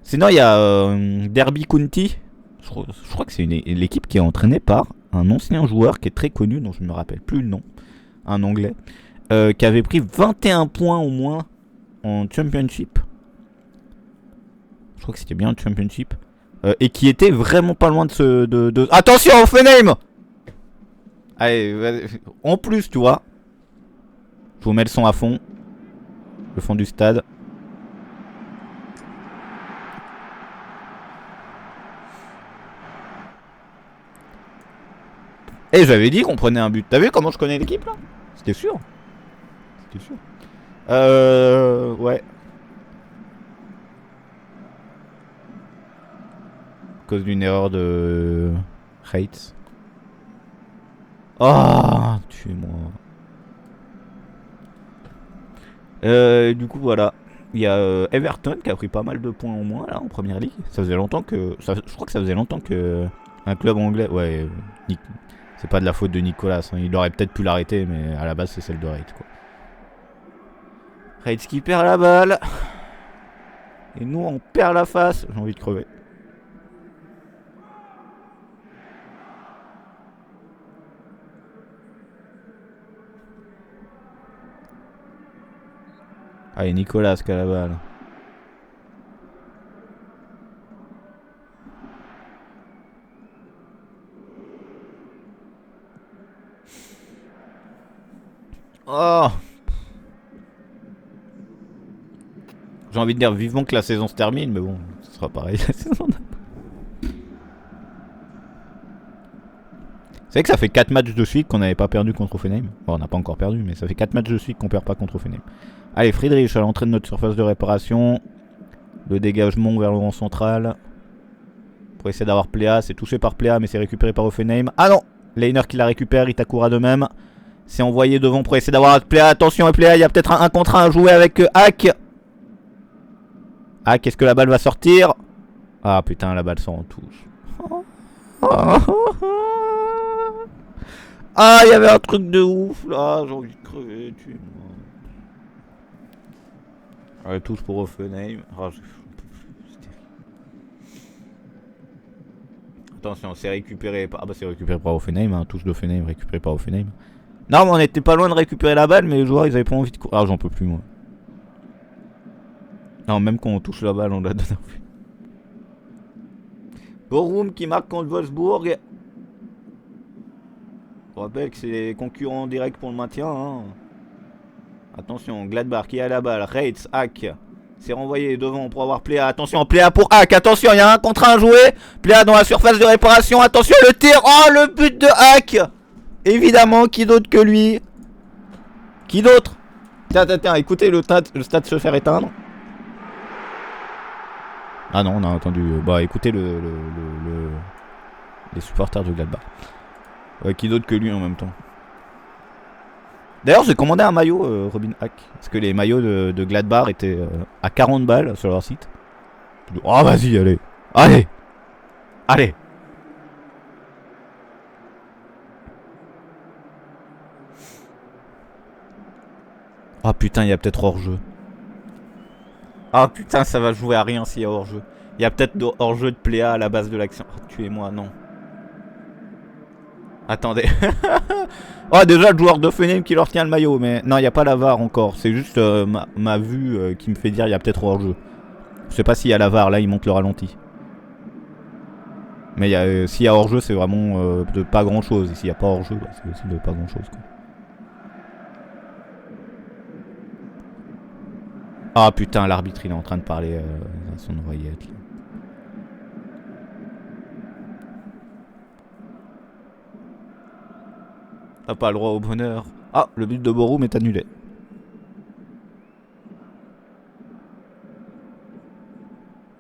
Sinon, il y a Derby County. Je crois que c'est l'équipe qui est entraînée par un ancien joueur qui est très connu, dont je ne me rappelle plus le nom. Un anglais. Qui avait pris 21 points au moins en Championship. Je crois que c'était bien le Championship. Et qui était vraiment pas loin de... Attention, Offenheim. Allez, en plus, tu vois. Je vous mets le son à fond. Le fond du stade. Et j'avais dit qu'on prenait un but. T'as vu comment je connais l'équipe là? C'était sûr. C'était sûr. Ouais. À cause d'une erreur de Reitz. Oh, tuez-moi. Du coup, voilà. Il y a Everton qui a pris pas mal de points au moins là en première ligue. Ça faisait longtemps que. Je crois que ça faisait longtemps que. Un club anglais. Ouais. C'est pas de la faute de Nicolas. Hein. Il aurait peut-être pu l'arrêter, mais à la base, c'est celle de Reitz quoi. Reitz qui perd la balle. Et nous, on perd la face. J'ai envie de crever. Allez, Nicolas qui a la balle. Oh! J'ai envie de dire vivement que la saison se termine, mais bon, ce sera pareil la saison d'après. C'est vrai que ça fait 4 matchs de suite qu'on n'avait pas perdu contre Offenheim. Bon, on n'a pas encore perdu, mais ça fait 4 matchs de suite qu'on perd pas contre Offenheim. Allez, Friedrich à l'entrée de notre surface de réparation. Le dégagement vers le rang central. Pour essayer d'avoir Pléa. C'est touché par Pléa, mais c'est récupéré par Offenheim. Ah non! Leiner qui la récupère, Itakura de même. C'est envoyé devant pour essayer d'avoir Pléa. Attention, Pléa, il y a peut-être un contre 1 à jouer avec Hack. Hack, est-ce que la balle va sortir? Ah putain, la balle sort en touche. Ah, il y avait un truc de ouf là, j'ai envie de crever, tuez-moi. Allez, touche pour Offenheim. Attention, c'est récupéré par... Ah bah c'est récupéré par Offenheim, hein. Touche d'Offenheim, récupéré par Offenheim. Non, mais on était pas loin de récupérer la balle, mais les joueurs ils avaient pas envie de courir. Ah, j'en peux plus moi. Non, même quand on touche la balle, on la donne. Borum qui marque contre Wolfsburg. Je rappelle que c'est les concurrents directs pour le maintien. Hein. Attention, Gladbach qui a la balle. Reitz, Hack. C'est renvoyé devant pour avoir Pléa. Attention, Pléa pour Hack. Attention, il y a un contre un joué. Pléa dans la surface de réparation. Attention, le tir. Oh, le but de Hack. Évidemment, qui d'autre que lui? Qui d'autre? Tiens, écoutez le stade se faire éteindre. Ah non, on a entendu. Bah écoutez les supporters de Gladbach. Qui d'autre que lui en même temps. D'ailleurs, j'ai commandé un maillot Robin Hack. Parce que les maillots de Gladbach étaient à 40 balles sur leur site. Oh, vas-y, allez. Allez. Allez. Ah putain, il y a peut-être hors-jeu. Ah putain, ça va jouer à rien s'il y a hors-jeu. Il y a peut-être hors-jeu de Pléa à la base de l'action. Oh, tuez-moi, non. Attendez. Oh, déjà le joueur d'Offenheim qui leur tient le maillot. Mais non, il n'y a pas la VAR encore. C'est juste ma vue qui me fait dire il y a peut-être hors-jeu. Je sais pas s'il y a la VAR. Là, il monte le ralenti. Mais s'il y a hors-jeu, c'est vraiment de pas grand-chose. Et s'il n'y a pas hors-jeu, bah, c'est aussi de pas grand-chose. Ah putain, l'arbitre il est en train de parler à son oreillette. Là. T'as pas le droit au bonheur. Ah, le but de Borum est annulé.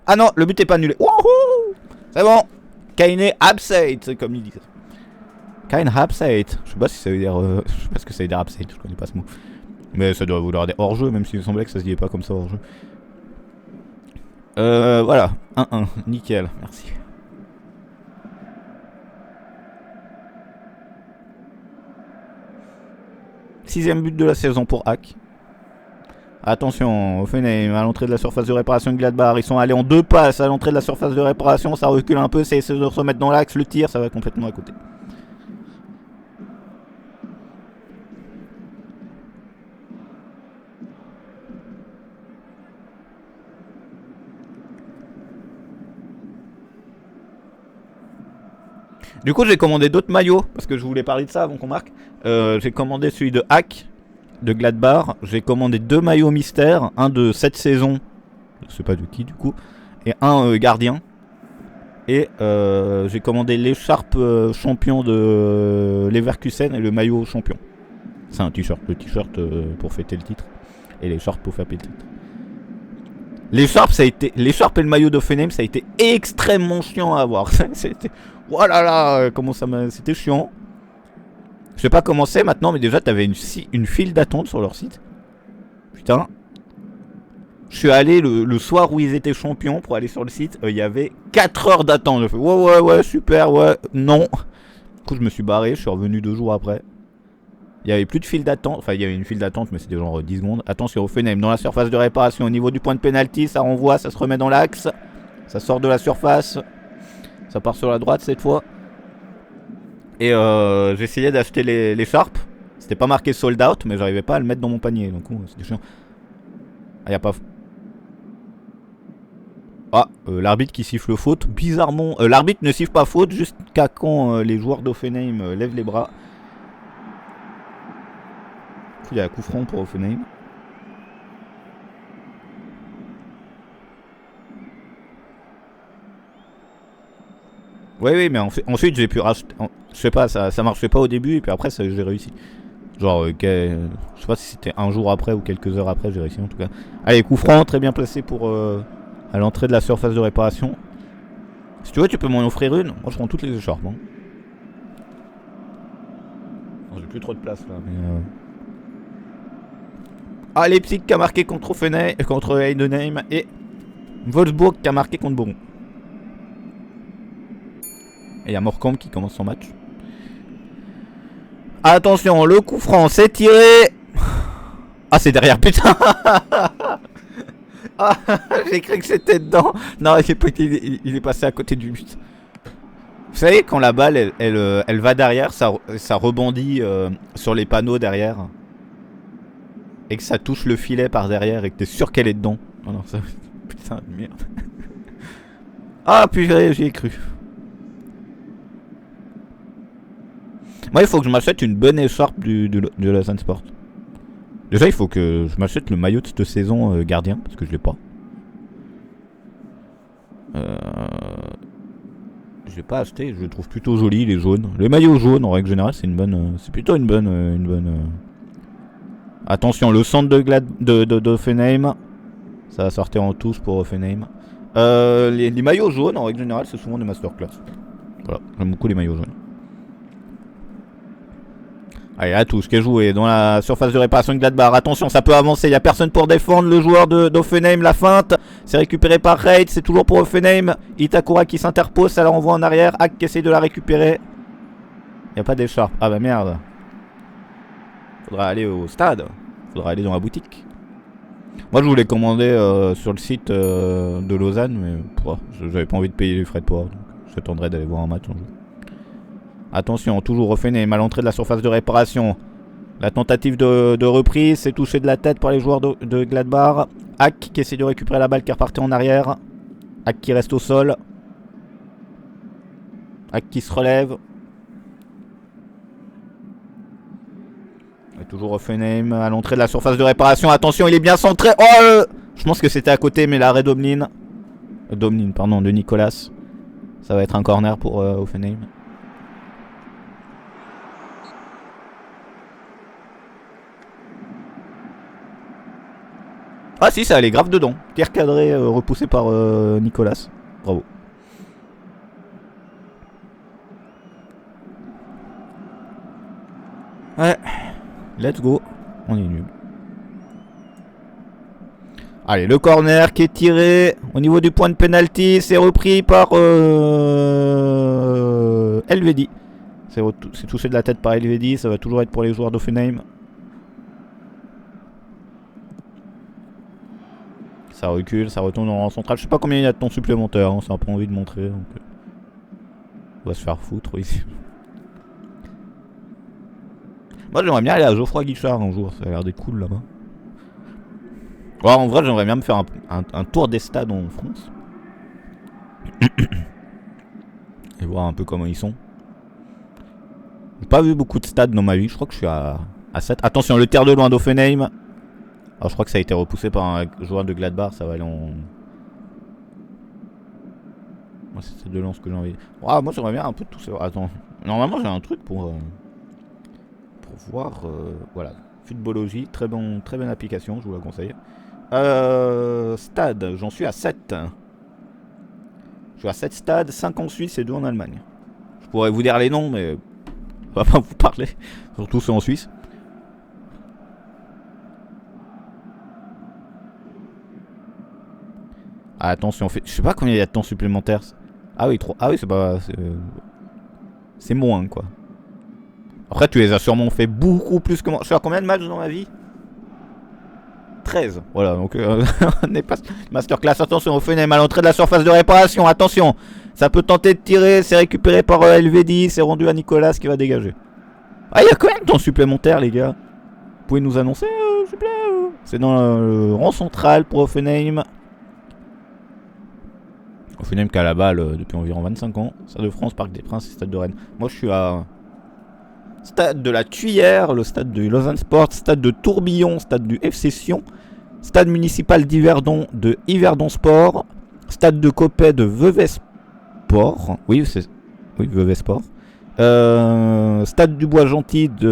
Ah non, le but est pas annulé. Wouhou! C'est bon. Kaine Abseit, comme ils disent. Kaine Abseit. Je sais pas si ça veut dire. Je sais pas ce que ça veut dire Abseit, je connais pas ce mot. Mais ça doit vouloir dire hors-jeu, même s'il me semblait que ça se disait pas comme ça hors-jeu. Voilà. 1-1. Nickel. Merci. Sixième but de la saison pour Hack. Attention, Offenheim à l'entrée de la surface de réparation de Gladbach. Ils sont allés en 2 passes à l'entrée de la surface de réparation. Ça recule un peu, c'est essayer de se remettre dans l'axe. Le tir, ça va complètement à côté. Du coup, j'ai commandé d'autres maillots parce que je voulais parler de ça avant qu'on marque. J'ai commandé celui de Hack de Gladbach. J'ai commandé 2 maillots mystères, un de cette saison, je sais pas de qui du coup, et un gardien. Et j'ai commandé l'écharpe champion de Leverkusen et le maillot champion. C'est un t-shirt, le t-shirt pour fêter le titre et l'écharpe pour fêter le titre. L'écharpe et le maillot d'Offenheim, ça a été extrêmement chiant à avoir. C'était, oh là là, comment ça m'a, c'était chiant. Je sais pas comment c'est maintenant, mais déjà t'avais une file d'attente sur leur site. Putain. Je suis allé le soir où ils étaient champions pour aller sur le site. Il y avait 4 heures d'attente. Je fais ouais, super, ouais, non. Du coup, je me suis barré. Je suis revenu 2 jours après. Il y avait plus de file d'attente. Enfin, il y avait une file d'attente, mais c'était genre 10 secondes. Attention, Offenheim dans la surface de réparation. Au niveau du point de pénalty, ça renvoie, ça se remet dans l'axe. Ça sort de la surface. Ça part sur la droite cette fois. Et j'essayais d'acheter l'écharpe. C'était pas marqué sold out, mais j'arrivais pas à le mettre dans mon panier. Donc c'était chiant. Ah, y a pas. Ah, l'arbitre qui siffle faute. Bizarrement, l'arbitre ne siffle pas faute jusqu'à quand les joueurs d'Offenheim lèvent les bras. Il y a un coup franc pour Offenheim. Oui, mais ensuite j'ai pu racheter. Je sais pas, ça marchait pas au début et puis après j'ai réussi. Genre, je sais pas si c'était un jour après ou quelques heures après, j'ai réussi en tout cas. Allez, coup franc, très bien placé pour à l'entrée de la surface de réparation. Si tu veux, tu peux m'en offrir une. Moi, je prends toutes les écharpes. Hein. J'ai plus trop de place là, mais. Ah, Leipzig qui a marqué contre Heidenheim et Wolfsburg qui a marqué contre Bochum. Et il y a Morecambe qui commence son match. Attention, le coup franc, c'est tiré. Ah, c'est derrière, putain. Ah, j'ai cru que c'était dedans. Non, il est passé à côté du but. Vous savez, quand la balle, elle va derrière, ça rebondit sur les panneaux derrière. Et que ça touche le filet par derrière et que t'es sûr qu'elle est dedans. Oh non, ça... Putain de merde. Ah, purée, j'y ai cru. Moi, il faut que je m'achète une bonne écharpe de la Sport. Déjà, il faut que je m'achète le maillot de cette saison gardien, parce que je l'ai pas. Je l'ai pas acheté, je le trouve plutôt joli, les jaunes. Les maillots jaunes, en règle générale, c'est une bonne... c'est plutôt une bonne... Attention, le centre d'Offenheim. Ça va sortir en touche pour Offenheim. Les maillots jaunes, en règle générale, c'est souvent des masterclass. Voilà, j'aime beaucoup les maillots jaunes. Allez, la touche qui est jouée dans la surface de réparation de Gladbach. Attention, ça peut avancer. Il n'y a personne pour défendre le joueur d'Offenheim. La feinte, c'est récupéré par Reid. C'est toujours pour Offenheim. Itakura qui s'interpose, ça la renvoie en arrière. Hack qui essaie de la récupérer. Il n'y a pas d'écharpe. Ah bah merde. Faudra aller au stade. Faudra aller dans la boutique. Moi je voulais commander sur le site de Lausanne, mais j'avais pas envie de payer les frais de port. Donc j'attendrai d'aller voir un match un jour. Attention, toujours Offenheim à l'entrée de la surface de réparation. La tentative de reprise, c'est touché de la tête par les joueurs de Gladbach. Hack qui essaie de récupérer la balle qui est repartie en arrière. Hack qui reste au sol. Hack qui se relève. Et toujours Offenheim à l'entrée de la surface de réparation. Attention, il est bien centré. Oh, je pense que c'était à côté, mais l'arrêt de Nicolas. Ça va être un corner pour Offenheim. Ah si, ça allait grave dedans. Tir cadré repoussé par Nicolas. Bravo. Ouais. Let's go. On est nul. Allez, le corner qui est tiré au niveau du point de pénalty, c'est repris par Elvedi. C'est touché de la tête par Elvedi, ça va toujours être pour les joueurs d'Offenheim. Ça recule, ça retourne en centrale. Je sais pas combien il y a de temps supplémentaire, hein, ça a pas envie de montrer. Donc... on va se faire foutre ici. Moi j'aimerais bien aller à Geoffroy Guichard un jour, ça a l'air d'être cool là-bas. Ouais, en vrai j'aimerais bien me faire un tour des stades en France. Et voir un peu comment ils sont. J'ai pas vu beaucoup de stades dans ma vie, je crois que je suis à 7. Attention, le tir de loin d'Offenheim. Alors je crois que ça a été repoussé par un joueur de Gladbach, ça va aller en... Moi c'est de lance que j'ai envie. Wow, moi j'aimerais bien un peu de tout ça. Attends, normalement j'ai un truc pour voir... voilà, Footballogie, très bonne application, je vous la conseille. Stade, j'en suis à 7. Je suis à 7 stades, 5 en Suisse et 2 en Allemagne. Je pourrais vous dire les noms, mais on va pas vous parler. Surtout ceux en Suisse. Ah, attention, je sais pas combien il y a de temps supplémentaire. Ah oui, 3. Ah oui, c'est pas... c'est moins, quoi. Après, tu les as sûrement fait beaucoup plus que moi. Je suis à combien de matchs dans ma vie? 13. Voilà, donc on est pas... Masterclass, attention, Offenheim à l'entrée de la surface de réparation. Attention, ça peut tenter de tirer. C'est récupéré par Elvedi. C'est rendu à Nicolas qui va dégager. Ah, il y a combien de temps supplémentaire, les gars? Vous pouvez nous annoncer, s'il vous plaît? C'est dans le rang central pour Offenheim. Offenheim qui a la balle depuis environ 25 ans. Stade de France, Parc des Princes et Stade de Rennes. Moi je suis à Stade de la Tuyère, le stade du Lausanne Sport, Stade de Tourbillon, Stade du FC Sion, Stade municipal d'Yverdon de Yverdon Sport, Stade de Coppet de Vevey Sport. Oui, Vevey Sport. Stade du Bois Gentil c'est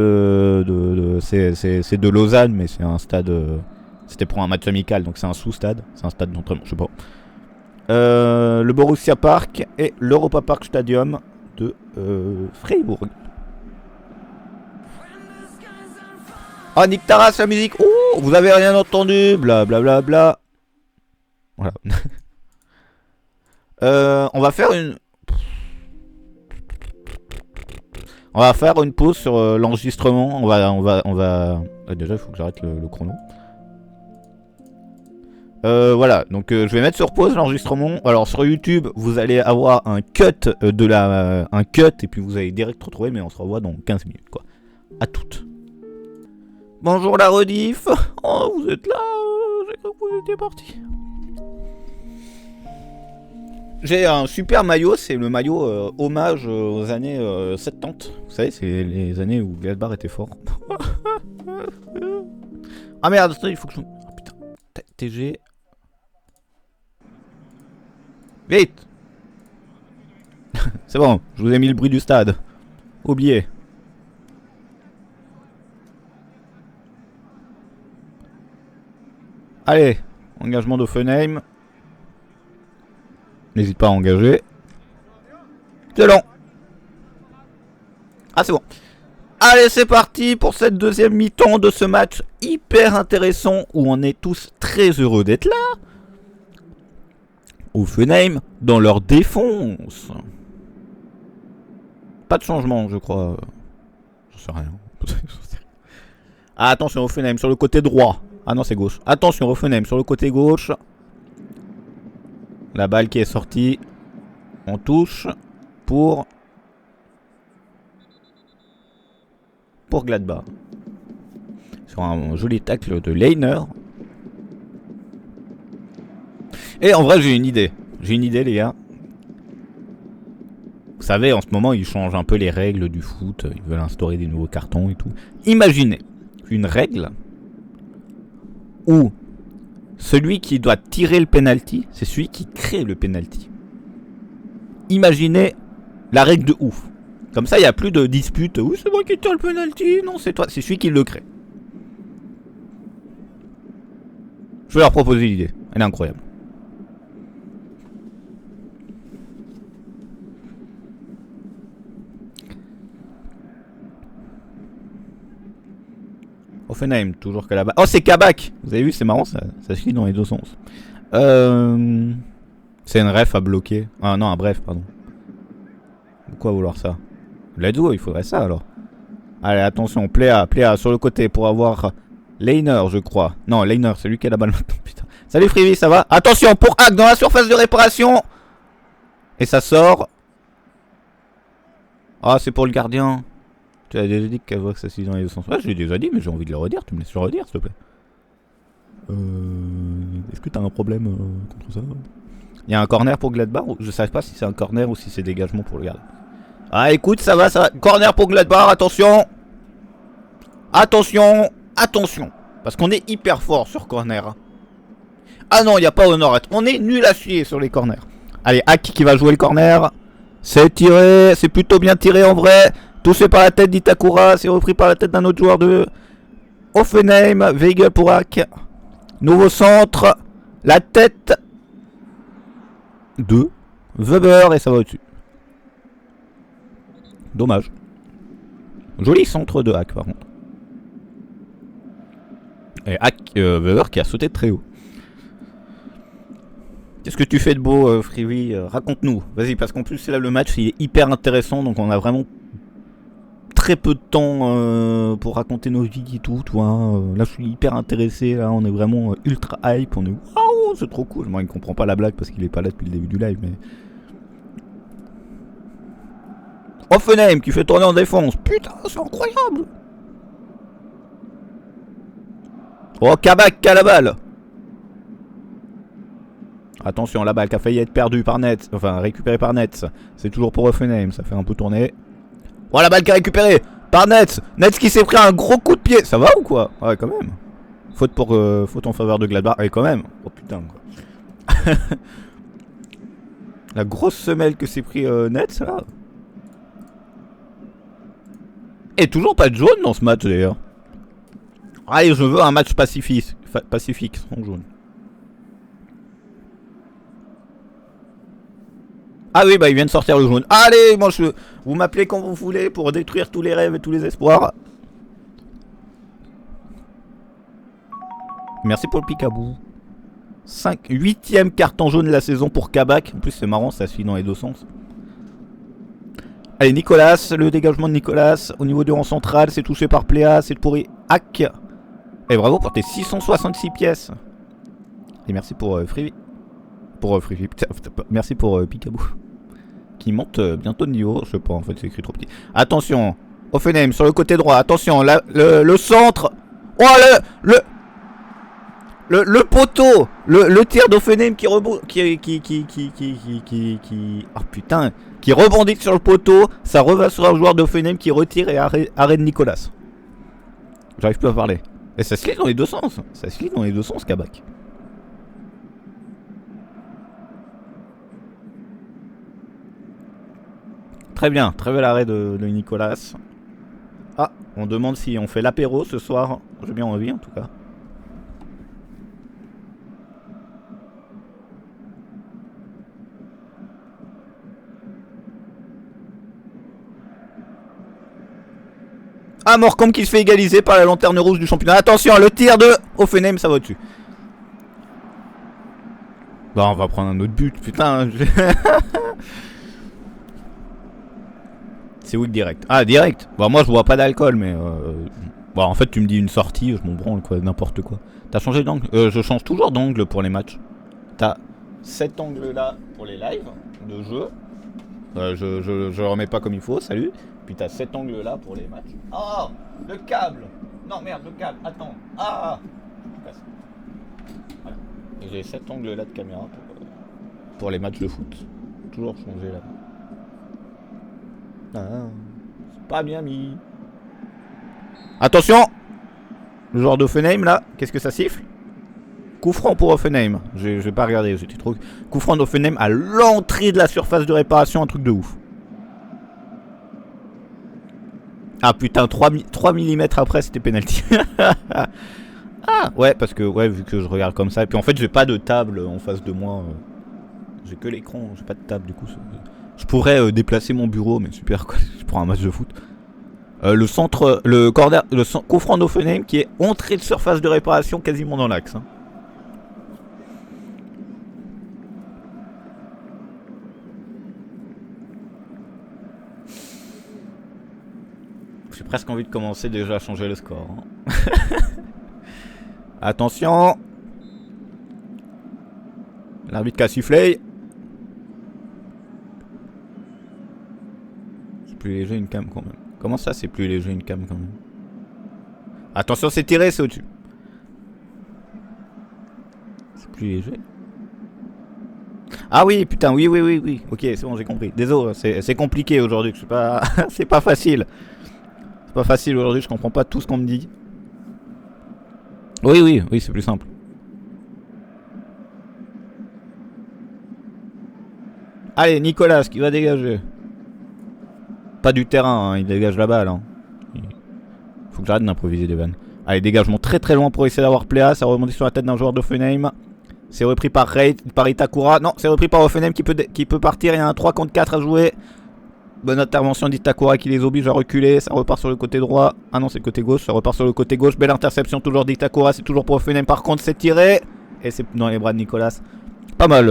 de Lausanne, mais c'est un stade... c'était pour un match amical, donc c'est un sous-stade. C'est un stade d'entraînement, je sais pas. Le Borussia Park et l'Europa Park Stadium de Freiburg. Ah, Nick Taras, la musique. Oh, vous avez rien entendu. Bla bla bla bla. Voilà. On va faire une pause sur l'enregistrement. On va. Déjà, il faut que j'arrête le chrono. Voilà, donc je vais mettre sur pause l'enregistrement. Alors sur YouTube, vous allez avoir un cut un cut et puis vous allez direct retrouver, mais on se revoit dans 15 minutes quoi. À toutes. Bonjour la rediff. Oh, vous êtes là, j'ai cru que vous étiez partis. J'ai un super maillot, c'est le maillot hommage aux années 70. Vous savez, c'est les années où Gladbach était fort. Ah merde, il faut que je... Oh putain, TG... Vite. C'est bon, je vous ai mis le bruit du stade. Oubliez. Allez, engagement d'Offenheim. N'hésite pas à engager. C'est long. Ah, c'est bon. Allez, c'est parti pour cette deuxième mi-temps de ce match hyper intéressant où on est tous très heureux d'être là. Offenheim dans leur défense. Pas de changement, je crois. J'en sais rien. Ah, attention, Offenheim sur le côté droit. Ah non, c'est gauche. Attention, Offenheim sur le côté gauche. La balle qui est sortie. On touche pour Gladbach. Sur un joli tacle de Leiner. Et en vrai, j'ai une idée. Les gars. Vous savez, en ce moment, ils changent un peu les règles du foot. Ils veulent instaurer des nouveaux cartons et tout. Imaginez une règle où celui qui doit tirer le penalty, c'est celui qui crée le penalty. Imaginez la règle de ouf. Comme ça, il n'y a plus de dispute. Oui, c'est moi qui tire le penalty. Non, c'est toi. C'est celui qui le crée. Je vais leur proposer l'idée. Elle est incroyable. Offenheim, toujours qu'à la base. Oh, c'est Kabak. Vous avez vu, c'est marrant, ça se lit dans les deux sens. C'est une ref à bloquer. Ah non, un bref, pardon. Pourquoi vouloir ça? Let's go, il faudrait ça alors. Allez, attention, Pléa sur le côté pour avoir Leiner, je crois. Non, Leiner, c'est lui qui a la balle maintenant, putain. Salut Frivi, ça va? Attention, pour Hack dans la surface de réparation. Et ça sort. Ah, c'est pour le gardien. Tu as déjà dit qu'elle voit que ça se lit dans les deux sens. Ouais, je l'ai déjà dit, mais j'ai envie de le redire. Tu me laisses le redire, s'il te plaît. Est-ce que t'as un problème contre ça? Il y a un corner pour Gladbach. Je sais pas si c'est un corner ou si c'est dégagement pour le gardien. Ah, écoute, ça va, ça va. Corner pour Gladbach, attention. Attention, attention. Parce qu'on est hyper fort sur corner. Ah non, il n'y a pas au nord. On est nul à chier sur les corners. Allez, Hack qui va jouer le corner. C'est tiré, c'est plutôt bien tiré en vrai. Touché par la tête d'Itakura, c'est repris par la tête d'un autre joueur de Offenheim. Weigel pour Hack. Nouveau centre. La tête de Weber et ça va au-dessus. Dommage. Joli centre de Hack par contre. Et Hack, Weber qui a sauté très haut. Qu'est-ce que tu fais de beau, Freeway? Raconte-nous. Vas-y, parce qu'en plus, là, le match, il est hyper intéressant. Donc, on a vraiment très peu de temps pour raconter nos vies et tout. Tu vois, là, je suis hyper intéressé. Là, on est vraiment ultra hype. On est waouh, c'est trop cool. Moi, il ne comprend pas la blague parce qu'il est pas là depuis le début du live. Mais Offenheim qui fait tourner en défense. Putain, c'est incroyable. Oh, Kabak qui a la balle. Attention, la balle qui a failli être perdue par Nets. Enfin, récupérée par Nets. C'est toujours pour Offenheim, ça fait un peu tourner. Oh, la balle qui est récupérée par Nets. Nets qui s'est pris un gros coup de pied. Ça va ou quoi? Ouais, quand même. Faute en faveur de Gladbach. Ouais, quand même. Oh putain, quoi. La grosse semelle que s'est pris Nets, là. Et toujours pas de jaune dans ce match, d'ailleurs. Allez, je veux un match pacifique sans jaune. Ah oui, bah il vient de sortir le jaune. Allez, moi vous m'appelez quand vous voulez pour détruire tous les rêves et tous les espoirs. Merci pour le picabou. 8ème carton jaune de la saison pour Kabak. En plus c'est marrant, ça suit dans les deux sens. Allez, Nicolas, le dégagement de Nicolas. Au niveau du rang central, c'est touché par Pléa, c'est pour Hack. Et bravo pour tes 666 pièces. Et merci pour Freevy. Merci pour Picaboo. Qui monte bientôt de niveau. Je sais pas, en fait, c'est écrit trop petit. Attention, Offenheim sur le côté droit. Attention, le centre. Oh, le poteau. Le tir d'Offenheim qui rebondit. Oh putain. Qui rebondit sur le poteau. Ça revient sur un joueur d'Offenheim qui retire et arrête Nicolas. J'arrive plus à parler. Et ça se lit dans les deux sens. Ça se lit dans les deux sens, Kabak. Très bien, très bel arrêt de Nicolas. Ah, on demande si on fait l'apéro ce soir. J'ai bien envie en tout cas. Ah, Morecambe qui se fait égaliser par la lanterne rouge du championnat. Attention, le tir de Offenheim, ça va au-dessus. Bon, on va prendre un autre but, putain. C'est weak direct. Ah, direct. Bon, moi je bois pas d'alcool, mais bon, en fait tu me dis une sortie, je m'en branle quoi, n'importe quoi. T'as changé d'angle? Je change toujours d'angle pour les matchs. T'as cet angle là pour les lives de jeu. Je le remets pas comme il faut, salut. Puis t'as cet angle là pour les matchs. Oh, le câble. Non merde, le câble, attends. Ah, voilà. Et j'ai cet angle là de caméra pour les matchs de foot. Toujours changé là. Ah, c'est pas bien mis. Attention. Le joueur d'Offenheim là, qu'est-ce que ça siffle? Coup franc pour Offenheim. Je vais pas regarder, j'étais trop. Coup franc d'Offenheim à l'entrée de la surface de réparation, un truc de ouf. Ah putain, 3 mm après c'était penalty. Ah ouais, parce que ouais, vu que je regarde comme ça. Et puis en fait, j'ai pas de table en face de moi. J'ai que l'écran, j'ai pas de table du coup. Je pourrais déplacer mon bureau, mais super quoi, pour un match de foot. Le centre, le corner, coup franc d'Offenheim qui est entrée de surface de réparation quasiment dans l'axe. Hein. J'ai presque envie de commencer déjà à changer le score. Hein. Attention. L'arbitre qui a sifflé. C'est plus léger une cam quand même. Comment ça c'est plus léger une cam quand même? Attention c'est tiré, c'est au-dessus. C'est plus léger. Ah oui putain oui. Ok c'est bon j'ai compris. Désolé c'est compliqué aujourd'hui. C'est pas c'est pas facile. C'est pas facile aujourd'hui, je comprends pas tout ce qu'on me dit. Oui c'est plus simple. Allez Nicolas qui va dégager. Pas du terrain, hein, il dégage la balle. Hein. Faut que j'arrête d'improviser des vannes. Allez, dégagement très loin pour essayer d'avoir Pléa. Ça rebondit sur la tête d'un joueur d'Offenheim. C'est repris par Itakura. Non, c'est repris par Offenheim qui peut partir. Il y a un 3 contre 4 à jouer. Bonne intervention d'Itakura qui les oblige à reculer. Ça repart sur le côté droit. Ah non, c'est le côté gauche. Ça repart sur le côté gauche. Belle interception toujours d'Itakura. C'est toujours pour Offenheim. Par contre, c'est tiré. Et c'est dans les bras de Nicolas. Pas mal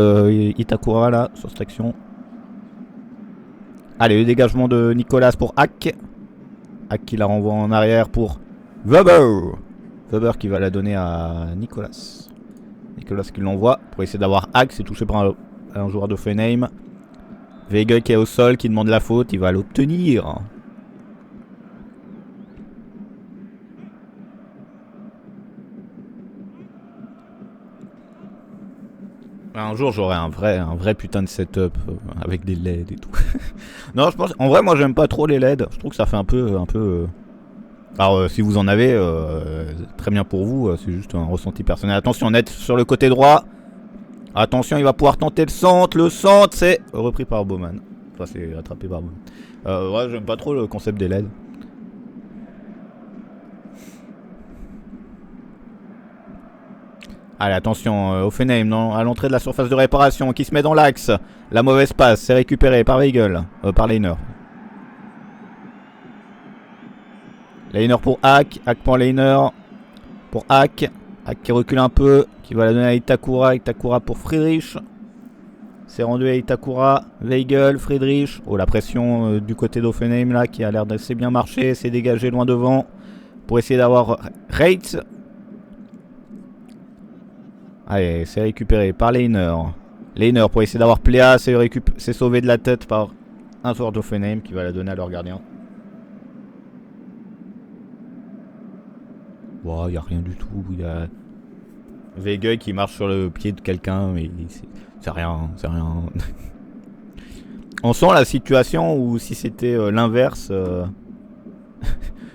Itakura là sur cette action. Allez, le dégagement de Nicolas pour Hack. Hack qui la renvoie en arrière pour Weber. Weber qui va la donner à Nicolas. Nicolas qui l'envoie pour essayer d'avoir Hack. C'est touché par un joueur d'Offenheim. Weigel qui est au sol, qui demande la faute. Il va l'obtenir. Un jour j'aurai un vrai putain de setup avec des LED et tout. Non, je pense. En vrai, moi j'aime pas trop les LED. Je trouve que ça fait un peu. Alors, si vous en avez, très bien pour vous. C'est juste un ressenti personnel. Attention, net sur le côté droit. Attention, il va pouvoir tenter le centre. Le centre, c'est repris par Bowman. Enfin, c'est attrapé par Bowman. Ouais, j'aime pas trop le concept des LED. Allez, attention, Offenheim à l'entrée de la surface de réparation qui se met dans l'axe. La mauvaise passe, c'est récupéré par Weigel, par Leiner. Leiner pour Hack, Hack pour Leiner. Pour Hack, Hack qui recule un peu, qui va la donner à Itakura. Itakura pour Friedrich. C'est rendu à Itakura, Weigel, Friedrich. Oh, la pression du côté d'Offenheim là qui a l'air d'assez bien marcher. C'est dégagé loin devant pour essayer d'avoir Reitz. Allez, c'est récupéré par Leiner. Leiner pour essayer d'avoir Pléa, c'est sauvé de la tête par un joueur d'Offenheim qui va la donner à leur gardien. Wow, il n'y a rien du tout. Il y a Weigel qui marche sur le pied de quelqu'un, mais c'est rien. On sent la situation où si c'était l'inverse,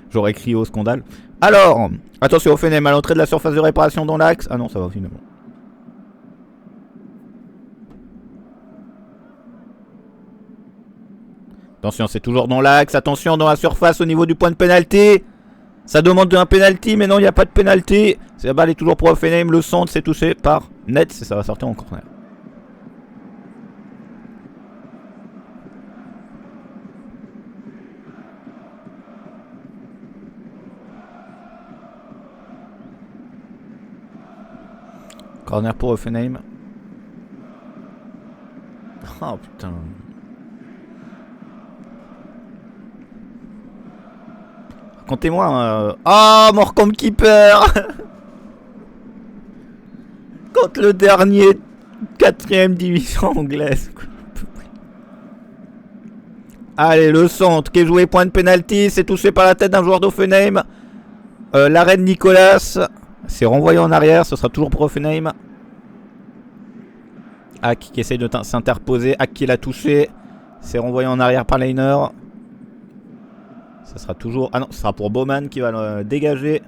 j'aurais crié au scandale. Alors, attention Offenheim à l'entrée de la surface de réparation dans l'axe. Ah non, ça va finalement. Attention, c'est toujours dans l'axe. Attention, dans la surface au niveau du point de pénalty. Ça demande un penalty, mais non, il n'y a pas de penalty. La balle est toujours pour Offenheim. Le centre, c'est touché par Netz. Ça va sortir en corner. Corner pour Offenheim. Oh putain. Racontez-moi. Ah, mort comme keeper. Contre le dernier 4ème division anglaise. Allez, le centre qui est joué point de pénalty. C'est touché par la tête d'un joueur d'Offenheim. L'arrêt de Nicolas. C'est renvoyé en arrière. Ce sera toujours pour Offenheim. Hack qui essaye de s'interposer. Hack qui l'a touché. C'est renvoyé en arrière par Leiner. Ça sera toujours... Ah non, ce sera pour Bowman qui va le dégager.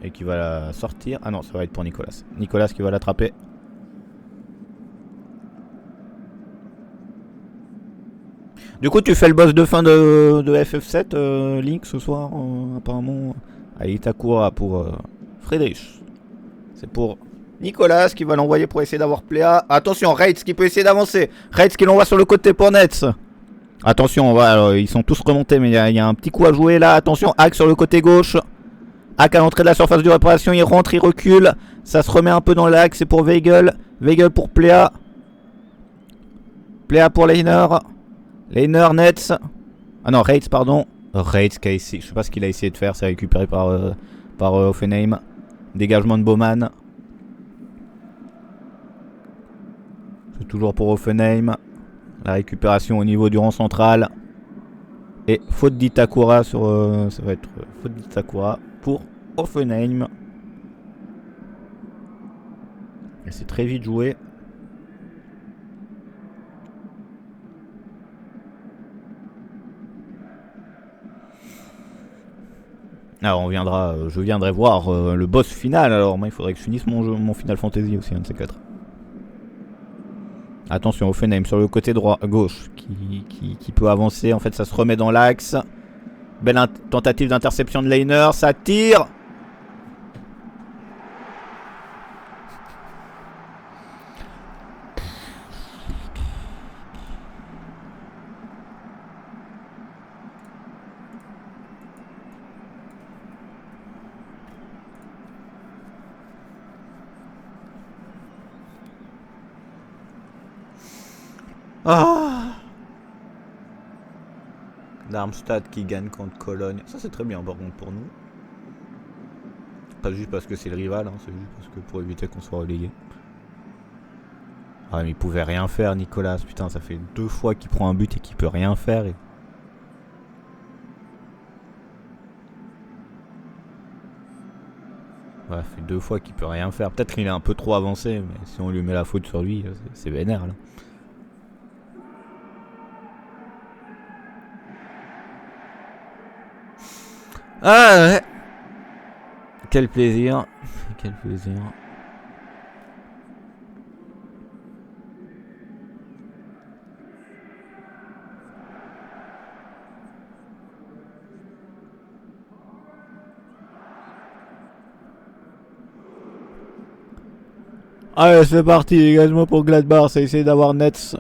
Et qui va la sortir. Ah non, ça va être pour Nicolas. Nicolas qui va l'attraper. Du coup, tu fais le boss de fin de FF7, Link, ce soir, apparemment. Allez, Itakura pour Friedrich. C'est pour Nicolas qui va l'envoyer pour essayer d'avoir Pléa. Attention, Reitz qui peut essayer d'avancer. Reitz qui l'envoie sur le côté pour Nets. Attention, voilà, ils sont tous remontés, mais il y a un petit coup à jouer là. Attention, Hack sur le côté gauche. Hack à l'entrée de la surface de réparation, il rentre, il recule. Ça se remet un peu dans l'axe, c'est pour Weigel. Weigel pour Pléa. Pléa pour Leiner. Leiner, Nets. Ah non, Reitz, pardon. Reitz qui a essayé, je sais pas ce qu'il a essayé de faire, c'est récupéré par Hoffenheim. Dégagement de Baumann. C'est toujours pour Hoffenheim. La récupération au niveau du rang central. Et faute d'Itakura sur. Ça va être faute d'Itakura pour Hoffenheim. Et c'est très vite joué. Alors je viendrai voir le boss final. Alors moi il faudrait que je finisse mon Final Fantasy aussi, un de ces quatre. Attention, Hoffenheim sur le côté droit, gauche, qui peut avancer. En fait, ça se remet dans l'axe. Belle tentative d'interception de Leiner, ça tire. Ah, Darmstadt qui gagne contre Cologne. Ça c'est très bien par contre pour nous. Pas juste parce que c'est le rival, hein, c'est juste parce que pour éviter qu'on soit relégué. Ah mais il pouvait rien faire Nicolas, putain ça fait 2 fois qu'il prend un but et qu'il peut rien faire. Ouais, ça fait 2 fois qu'il peut rien faire. Peut-être qu'il est un peu trop avancé, mais si on lui met la faute sur lui, c'est vénère là. Ah ouais. Quel plaisir. Quel plaisir. Allez, c'est parti, dégagement pour Gladbach, c'est essayer d'avoir Nets.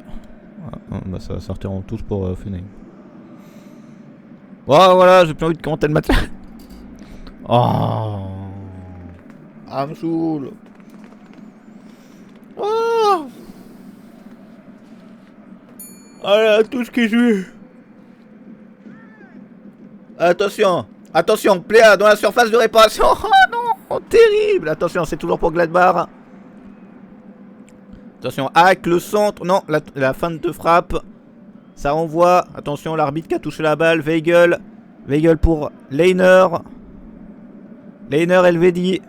Ah, bah ça va sortir en touche pour Funny. Oh, voilà, j'ai plus envie de commenter le match. Oh. Ah, me saoule. Oh. Allez, la touche qui joue. Attention. Attention, Pléa dans la surface de réparation. Oh non, oh, terrible. Attention, c'est toujours pour Gladbach. Attention, Hack, le centre. Non, la fin de frappe. Ça renvoie. Attention, l'arbitre qui a touché la balle. Weigel. Weigel pour Leiner. Leiner, Elvedi.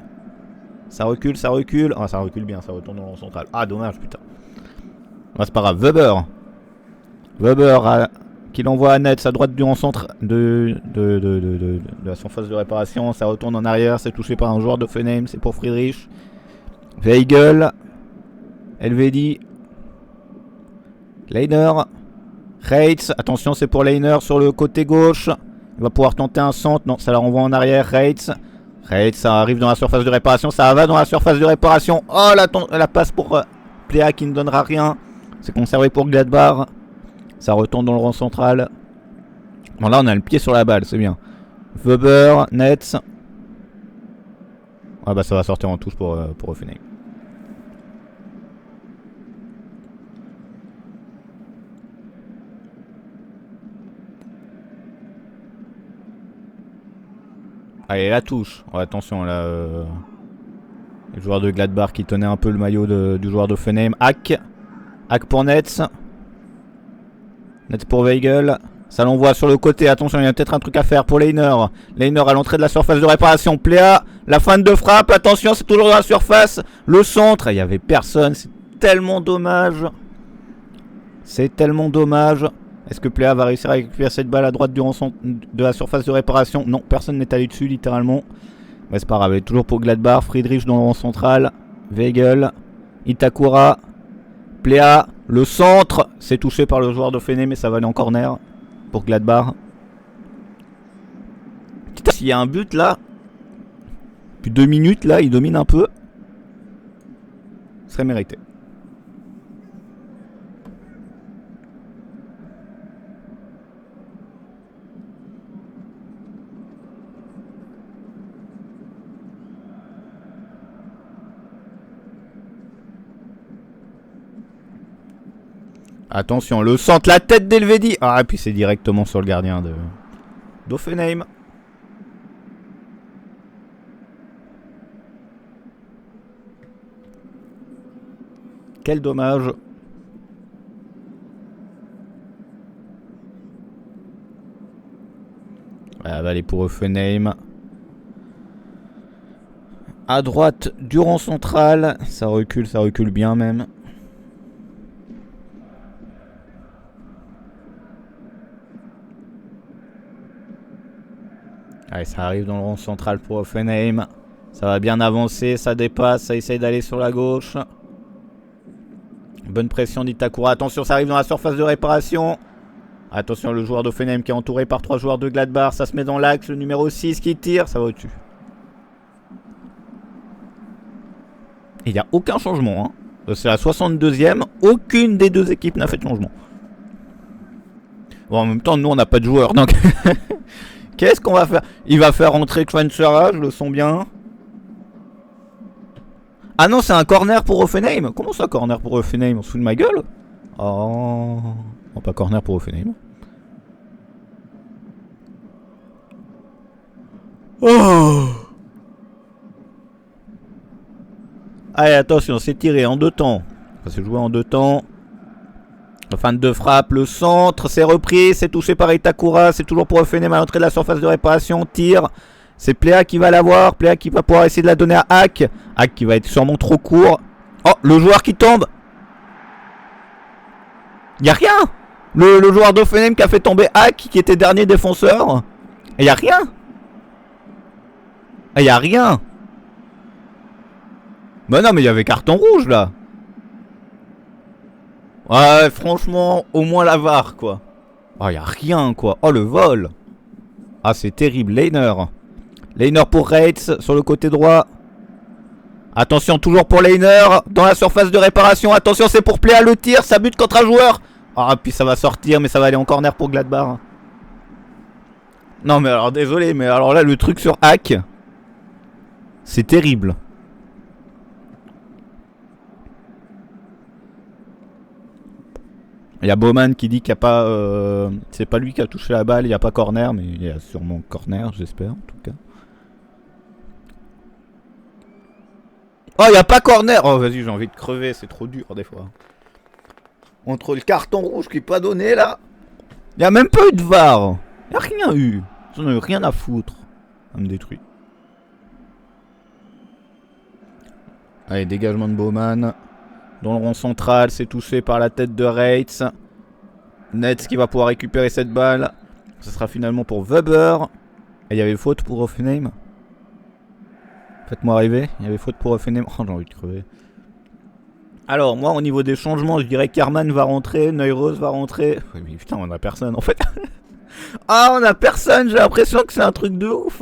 Ça recule, ça recule. Ah, ça recule bien, ça retourne dans le rond central. Ah, dommage, putain. Ah, c'est pas grave. Weber. Weber qui l'envoie à Nets à droite du rond centre de la surface de réparation. Ça retourne en arrière. C'est touché par un joueur de Hoffenheim. C'est pour Friedrich. Weigel. Elvedi. Leiner. Reitz. Attention, c'est pour Leiner sur le côté gauche. Il va pouvoir tenter un centre. Non, ça la renvoie en arrière. Reitz. Reitz, ça arrive dans la surface de réparation. Ça va dans la surface de réparation. Oh, la passe pour Pléa qui ne donnera rien. C'est conservé pour Gladbach. Ça retourne dans le rond central. Bon, là, on a le pied sur la balle. C'est bien. Weber, Nets. Ah, bah, ça va sortir en touche pour Hoffenheim. Allez, la touche. Oh, attention, là. Le joueur de Gladbach qui tenait un peu le maillot du joueur d'Hoffenheim. Hack. Hack pour Nets. Nets pour Weigel. Ça l'envoie sur le côté. Attention, il y a peut-être un truc à faire pour Leiner. Leiner à l'entrée de la surface de réparation. Pléa. La fin de frappe. Attention, c'est toujours dans la surface. Le centre. Il n'y avait personne. C'est tellement dommage. C'est tellement dommage. Est-ce que Pléa va réussir à récupérer cette balle à droite de la surface de réparation? Non, personne n'est allé dessus littéralement. Mais c'est pas grave, toujours pour Gladbach. Friedrich dans le rond central. Weigel. Itakura. Pléa. Le centre. C'est touché par le joueur d'Hoffenheim, mais ça va aller en corner pour Gladbach. S'il y a un but là. Depuis 2 minutes, là, il domine un peu. Ce serait mérité. Attention, le centre, la tête d'Elvedi. Ah, et puis c'est directement sur le gardien d'Offenheim. Quel dommage. Elle va aller pour Offenheim. À droite, du rang central. Ça recule bien même. Allez, ça arrive dans le rang central pour Offenheim. Ça va bien avancer, ça dépasse, ça essaye d'aller sur la gauche. Bonne pression d'Itakura. Attention, ça arrive dans la surface de réparation. Attention, le joueur d'Offenheim qui est entouré par 3 joueurs de Gladbach. Ça se met dans l'axe, le numéro 6 qui tire. Ça va au-dessus. Et il n'y a aucun changement. Hein. C'est la 62e. Aucune des deux équipes n'a fait de changement. Bon, en même temps, nous, on n'a pas de joueurs. Donc, qu'est-ce qu'on va faire? Il va faire rentrer Schweinsteiger, je le sens bien. Ah non, c'est un corner pour Offenheim. Comment ça, corner pour Offenheim? On se fout de ma gueule? Oh. Non, pas corner pour Offenheim. Oh. Allez, attention, c'est tiré en 2 temps. Ça s'est joué en 2 temps. Fin de frappe, le centre, c'est repris, c'est touché par Itakura, c'est toujours pour Offenheim à l'entrée de la surface de réparation, tire. C'est Pléa qui va l'avoir, Pléa qui va pouvoir essayer de la donner à Hack. Hack qui va être sûrement trop court. Oh, le joueur qui tombe. Y'a rien. Le joueur d'Offenheim qui a fait tomber Hack, qui était dernier défenseur. Et y'a rien. Et y'a rien. Bah non, mais il y avait carton rouge là. Ouais, franchement, au moins la VAR quoi. Oh, y'a rien quoi. Oh, le vol. Ah, c'est terrible. Leiner. Leiner pour Reitz sur le côté droit. Attention, toujours pour Leiner. Dans la surface de réparation. Attention, c'est pour Pléa le tir. Ça bute contre un joueur. Ah, puis ça va sortir, mais ça va aller en corner pour Gladbach. Non, mais alors, désolé, mais alors là, le truc sur Hack, c'est terrible. Il y a Bowman qui dit qu'il n'y a pas... c'est pas lui qui a touché la balle, il n'y a pas corner, mais il y a sûrement corner, j'espère, en tout cas. Oh, il n'y a pas corner. Oh, vas-y, j'ai envie de crever, c'est trop dur, des fois. Entre le carton rouge qui n'est pas donné, là. Il n'y a même pas eu de VAR. Il n'y a rien eu. J'en ai eu rien à foutre. Ça me détruit. Allez, dégagement de Bowman. Dans le rond central, c'est touché par la tête de Reitz. Netz qui va pouvoir récupérer cette balle. Ce sera finalement pour Weber. Et il y avait faute pour Offenheim. Faites-moi rêver. Il y avait faute pour Offenheim. Oh, j'ai envie de crever. Alors, moi, au niveau des changements, je dirais qu'Herman va rentrer. Neureus va rentrer. Oui, mais putain, on a personne en fait. Ah, on a personne. J'ai l'impression que c'est un truc de ouf.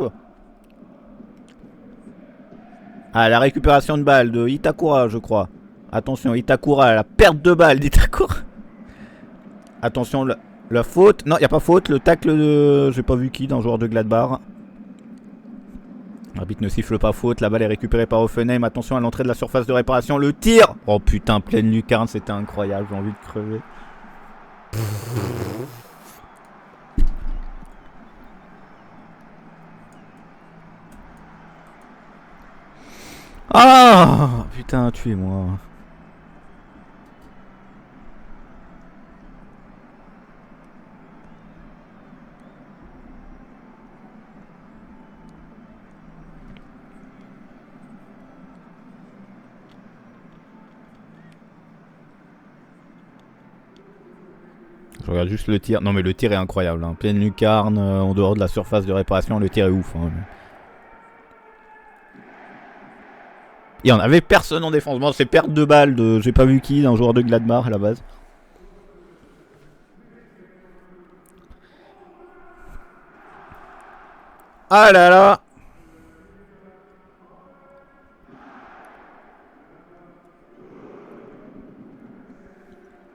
Ah, la récupération de balle de Itakura, je crois. Attention, Itakura, la perte de balle d'Itakura. Attention, la faute. Non, il n'y a pas faute. Le tacle de... J'ai pas vu qui d'un joueur de Gladbach. L'arbitre ne siffle pas faute. La balle est récupérée par Offenheim. Attention à l'entrée de la surface de réparation. Le tir. Oh putain, pleine lucarne. C'était incroyable. J'ai envie de crever. Ah putain, tuez-moi. Je regarde juste le tir. Non mais le tir est incroyable. Hein. Pleine lucarne, en dehors de la surface de réparation, le tir est ouf. Hein. Il y en avait personne en défense. Bon, c'est perte de balle de j'ai pas vu qui, d'un joueur de Gladbach à la base. Ah là là.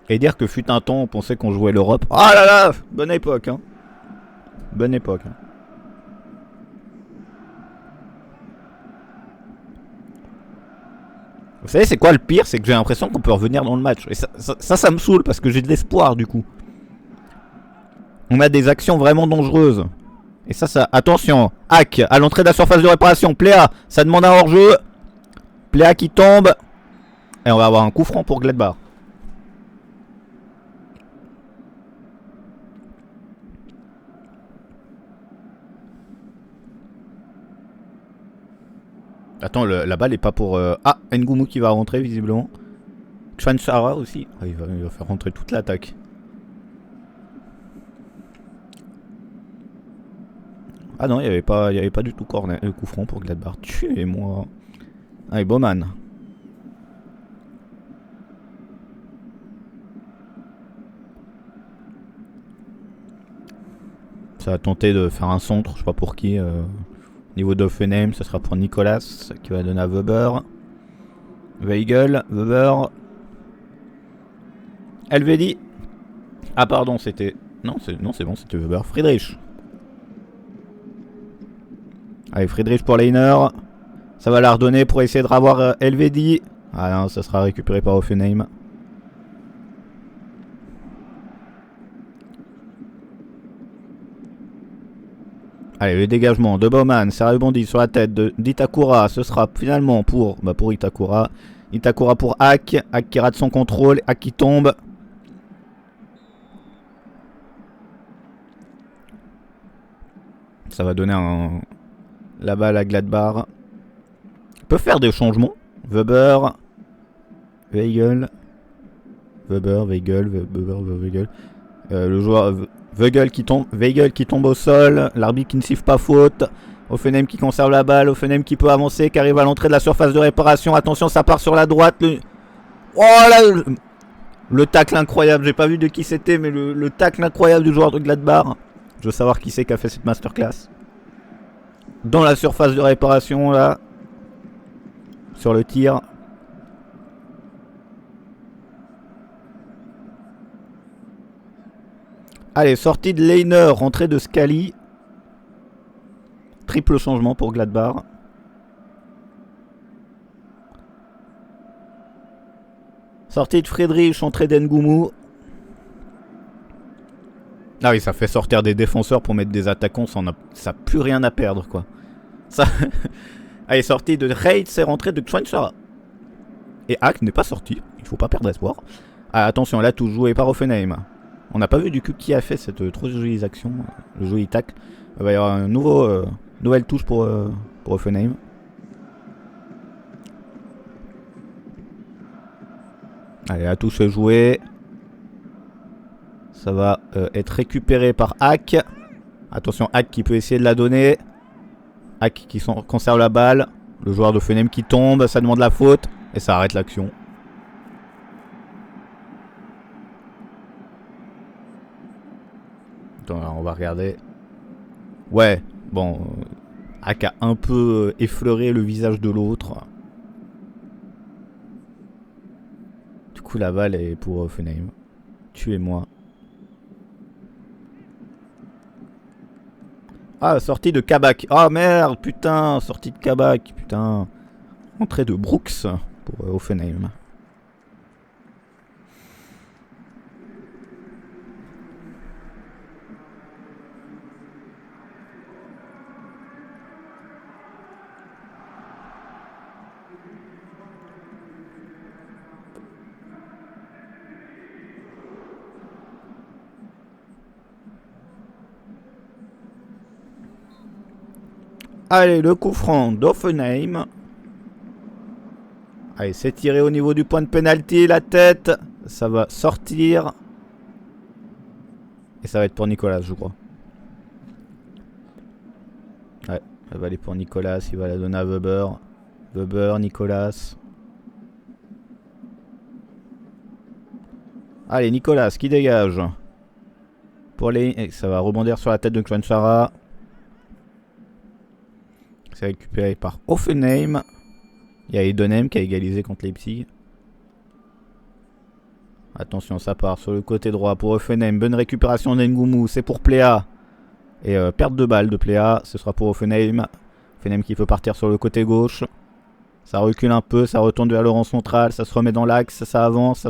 Et dire que fut un temps, on pensait qu'on jouait l'Europe. Ah là là, bonne époque, hein. Bonne époque. Hein. Vous savez, c'est quoi le pire? C'est que j'ai l'impression qu'on peut revenir dans le match. Et ça me saoule parce que j'ai de l'espoir du coup. On a des actions vraiment dangereuses. Et ça. Attention, Hack à l'entrée de la surface de réparation. Pléa, ça demande un hors-jeu. Pléa qui tombe. Et on va avoir un coup franc pour Gladbach. Attends, la balle est pas pour... Ah, Ngoumou qui va rentrer visiblement. Chansara aussi. Ah, il va faire rentrer toute l'attaque. Ah non, il n'y avait pas du tout coup franc pour Gladbach. Tuez-moi. Allez, Bowman. Ça va tenter de faire un centre, je sais pas pour qui. Niveau d'Offenheim, ça sera pour Nicolas qui va donner à Weber. Weigel, Weber. Elvedi. Ah pardon, c'était... Non, c'est bon, c'était Weber. Friedrich. Allez, Friedrich pour Leiner. Ça va la redonner pour essayer de revoir Elvedi. Ah non, ça sera récupéré par Offenheim. Allez, le dégagement de Bowman, ça rebondit sur la tête d'Itakura. Ce sera finalement pour Itakura. Itakura pour Hack. Hack qui rate son contrôle. Hack qui tombe. Ça va donner la balle à Gladbach. Il peut faire des changements. Weber. Weigel. Weigel. Le joueur... Weigel qui tombe au sol. L'arbitre qui ne siffle pas faute. Offenheim qui conserve la balle. Offenheim qui peut avancer, qui arrive à l'entrée de la surface de réparation. Attention, ça part sur la droite. Oh là, le tacle incroyable. J'ai pas vu de qui c'était, mais le tacle incroyable du joueur de Gladbach. Je veux savoir qui c'est qui a fait cette masterclass. Dans la surface de réparation, là. Sur le tir. Allez, sortie de Leiner, rentrée de Scali. Triple changement pour Gladbach. Sortie de Friedrich, entrée d'Ngoumou. Ah oui, ça fait sortir des défenseurs pour mettre des attaquants, ça n'a plus rien à perdre, quoi. Ça... Allez, sortie de Reitz et rentrée de Chouanchara. Et Hack n'est pas sorti, il faut pas perdre espoir. Ah, attention, là, tout joué par Offenheim. On n'a pas vu du coup qui a fait cette trop jolie action, le joli tac. Il va y avoir une nouvelle touche pour Offenheim. Allez, la touche est jouée. Ça va être récupéré par Hack. Attention, Hack qui peut essayer de la donner. Hack qui conserve la balle. Le joueur d'Offenheim qui tombe, ça demande la faute. Et ça arrête l'action. Attends, on va regarder. Ouais, bon. Hack a un peu effleuré le visage de l'autre. Du coup, la balle est pour Offenheim. Tuez-moi. Ah, sortie de Kabak. Ah merde, putain, sortie de Kabak, putain. Entrée de Brooks pour Offenheim. Allez, le coup franc d'Offenheim. Allez, c'est tiré au niveau du point de pénalty. La tête, ça va sortir. Et ça va être pour Nicolas, je crois. Ouais, ça va aller pour Nicolas. Il va la donner à Weber. Weber, Nicolas. Allez, Nicolas qui dégage. Pour les... Ça va rebondir sur la tête de Chouanchara. C'est récupéré par Offenheim. Il y a Edenheim qui a égalisé contre Leipzig. Attention, ça part sur le côté droit pour Offenheim. Bonne récupération d'Ngoumou. C'est pour Pléa. Et perte de balle de Pléa. Ce sera pour Offenheim. Offenheim qui peut partir sur le côté gauche. Ça recule un peu. Ça retourne vers le rang central. Ça se remet dans l'axe. Ça avance.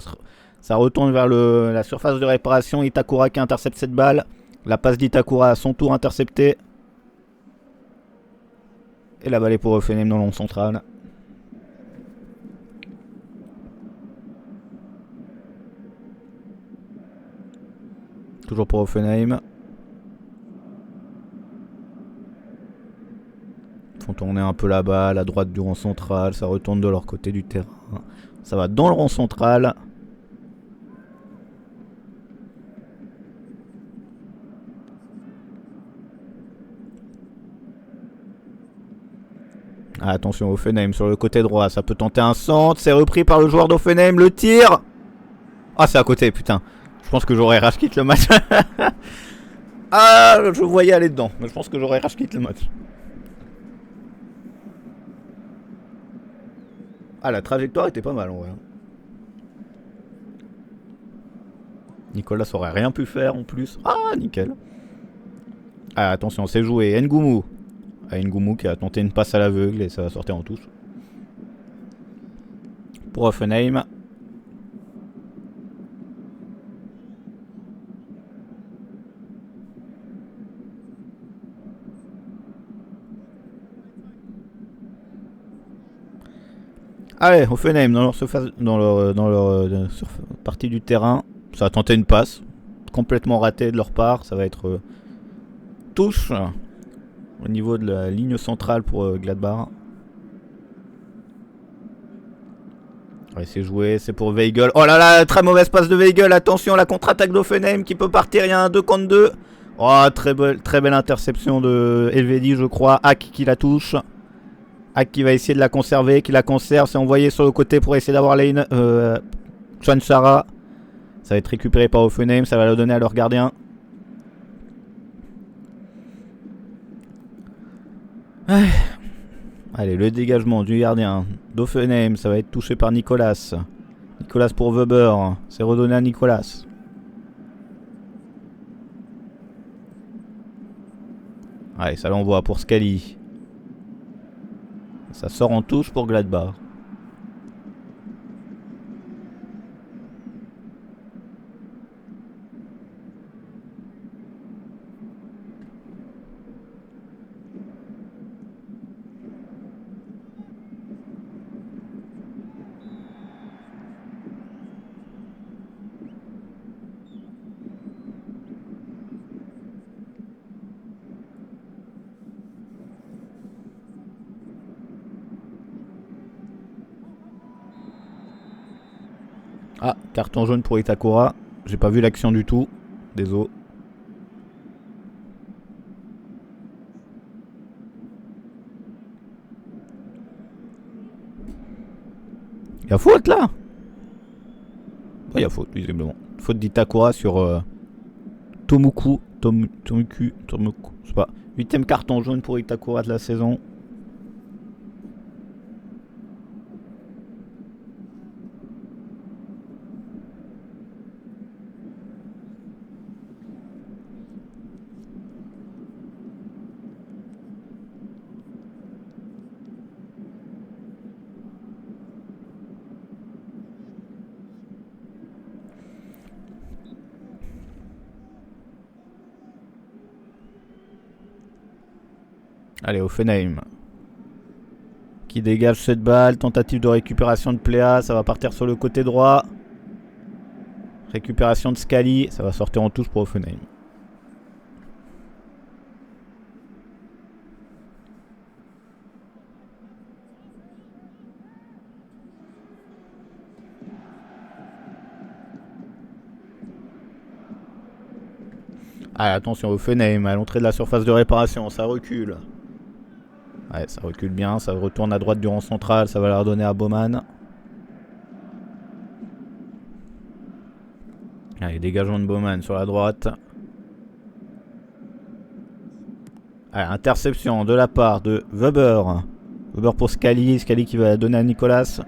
Ça retourne vers la surface de réparation. Itakura qui intercepte cette balle. La passe d'Itakura à son tour interceptée. Et la balle est pour Offenheim dans le rond central. Toujours pour Offenheim. Ils font tourner un peu la balle à droite du rond central. Ça retourne de leur côté du terrain. Ça va dans le rond central. Ah, attention, Offenheim sur le côté droit. Ça peut tenter un centre. C'est repris par le joueur d'Offenheim. Le tir. Ah, c'est à côté, putain. Je pense que j'aurais rage quitte le match. Ah, je voyais aller dedans. Mais je pense que j'aurais rage quitte le match. Ah, la trajectoire était pas mal en vrai. Nicolas aurait rien pu faire en plus. Ah, nickel. Ah, attention, c'est joué. Ngoumou. Ah, Ngoumou qui a tenté une passe à l'aveugle et ça va sortir en touche. Pour Offenheim. Allez, Offenheim dans leur partie du terrain. Ça a tenté une passe. Complètement ratée de leur part. Ça va être touche au niveau de la ligne centrale pour Gladbach. Ouais, c'est joué, c'est pour Weigl. Oh là là, très mauvaise passe de Weigl. Attention, la contre-attaque d'Offenheim qui peut partir. Il y a un 2 contre 2. Oh, très belle interception de Elvedi, je crois. Hack qui la touche. Hack qui va essayer de la conserver, qui la conserve. C'est envoyé sur le côté pour essayer d'avoir Lane. Chouanchara. Ça va être récupéré par Offenheim. Ça va le donner à leur gardien. Allez, le dégagement du gardien d'Offenheim. Ça va être touché par Nicolas. Nicolas pour Weber. C'est redonné à Nicolas. Allez, ça l'envoie pour Scali. Ça sort en touche pour Gladbach. Ah, carton jaune pour Itakura. J'ai pas vu l'action du tout. Désolé. Y'a faute là. Ouais, y'a faute visiblement. Faute d'Itakura sur Tomuku. Tomuku. Je sais pas. 8ème carton jaune pour Itakura de la saison. Allez, Offenheim. Qui dégage cette balle. Tentative de récupération de Pléa. Ça va partir sur le côté droit. Récupération de Scali. Ça va sortir en touche pour Offenheim. Allez, attention, Offenheim à l'entrée de la surface de réparation. Ça recule. Ouais, ça recule bien, ça retourne à droite du rang central, ça va la redonner à Baumann. Allez, dégagement de Baumann sur la droite. Allez, interception de la part de Weber. Weber pour Scali, Scali qui va donner à Nicolas. Ça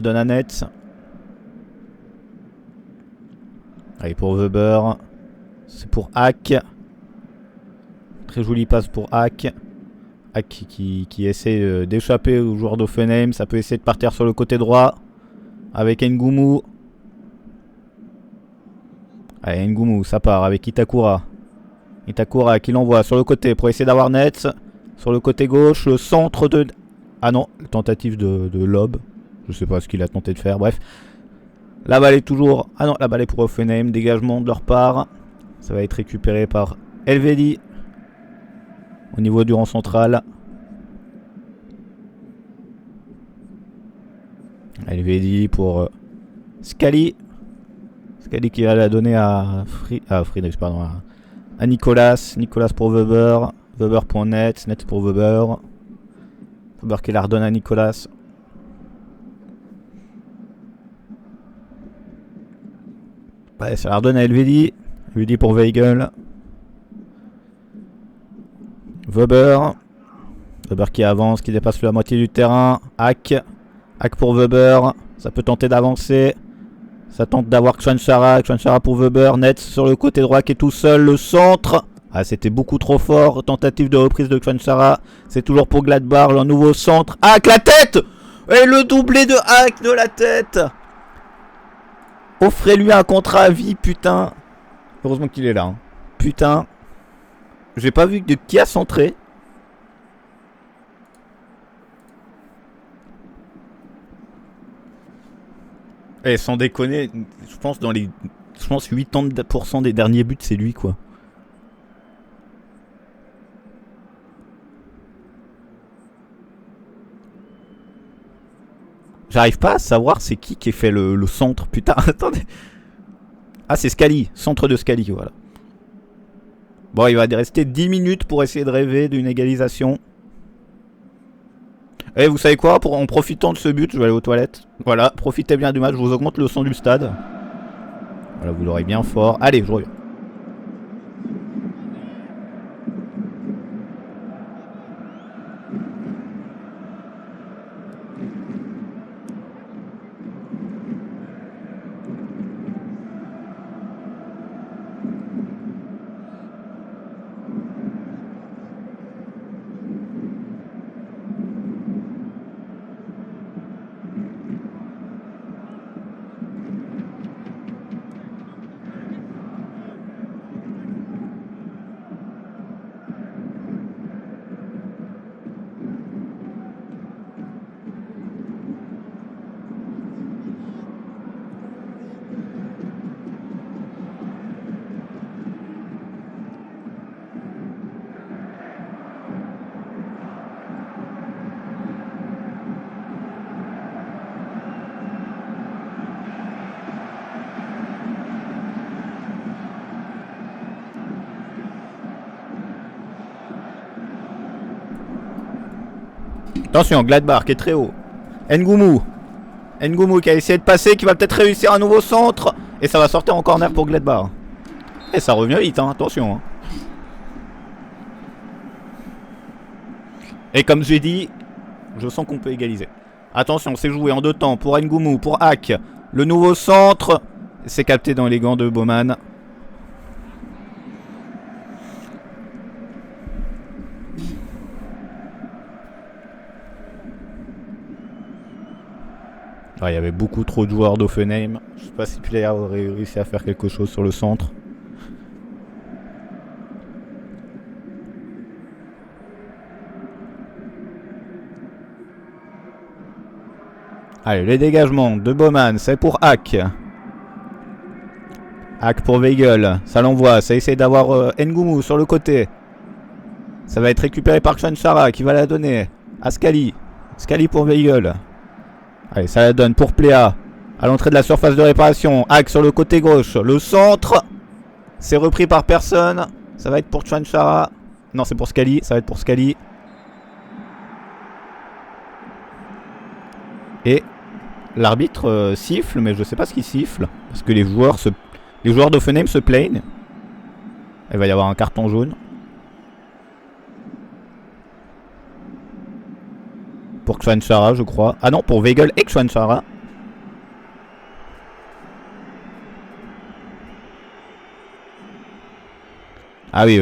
donne à Netz. Allez, pour Weber. C'est pour Hack. Très joli passe pour Hack. Hack qui essaie d'échapper au joueur d'Offenheim. Ça peut essayer de partir sur le côté droit. Avec Ngumu. Allez, Ngumu, ça part avec Itakura. Itakura qui l'envoie sur le côté pour essayer d'avoir Nets. Sur le côté gauche, le centre de... Ah non, tentative de lob. Je sais pas ce qu'il a tenté de faire, bref. La balle est toujours... Ah non, la balle est pour Offenheim. Dégagement de leur part. Ça va être récupéré par Elvedi. Au niveau du rang central. Elvedi pour Scali. Scali qui va la donner à Friedrich, pardon. À Nicolas. Nicolas pour Weber. Weber pour Nets. Nets pour Weber. Weber qui la redonne à Nicolas. Ouais, ça la redonne à Elvedi. Elvedi pour Weigel. Weber. Weber qui avance, qui dépasse la moitié du terrain. Hack. Hack pour Weber. Ça peut tenter d'avancer. Ça tente d'avoir Kwanchara. Kwanchara pour Weber. Nets sur le côté droit qui est tout seul. Le centre. Ah, c'était beaucoup trop fort. Tentative de reprise de Kwanchara. C'est toujours pour Gladbach. Le nouveau centre. Hack, la tête! Et le doublé de Hack de la tête! Offrez-lui un contrat à vie, putain. Heureusement qu'il est là. Hein. Putain. J'ai pas vu de qui a centré. Eh, sans déconner, je pense 80% des derniers buts, c'est lui, quoi. J'arrive pas à savoir c'est qui fait le centre. Putain, attendez. Ah, c'est Scali. Centre de Scali, voilà. Bon, il va rester 10 minutes pour essayer de rêver d'une égalisation. Et vous savez quoi, en profitant de ce but, je vais aller aux toilettes. Voilà, profitez bien du match, je vous augmente le son du stade. Voilà, vous l'aurez bien fort. Allez, je reviens. Attention, Gladbach qui est très haut. Ngumu. Ngumu qui a essayé de passer, qui va peut-être réussir un nouveau centre. Et ça va sortir en corner pour Gladbach. Et ça revient vite, hein, attention. Hein. Et comme j'ai dit, je sens qu'on peut égaliser. Attention, c'est joué en deux temps pour Ngumu, pour Hack. Le nouveau centre, c'est capté dans les gants de Baumann. Ah, il y avait beaucoup trop de joueurs d'Offenheim. Je sais pas si Player aurait réussi à faire quelque chose sur le centre. Allez, les dégagements de Baumann, c'est pour Hack. Hack pour Weigel, ça l'envoie, ça essaie d'avoir Ngumu sur le côté. Ça va être récupéré par Kwanchara qui va la donner à Scali. Scali pour Weigel. Allez, ça la donne pour Pléa. À l'entrée de la surface de réparation. Hack sur le côté gauche. Le centre. C'est repris par personne. Ça va être pour Kwanchara. Non, c'est pour Scali. Ça va être pour Scali. Et l'arbitre siffle, mais je sais pas ce qu'il siffle. Parce que les joueurs d'Offenheim se plaignent. Il va y avoir un carton jaune. Pour Kwanchara, je crois. Ah non, pour Weigel et Kwanchara. Ah oui,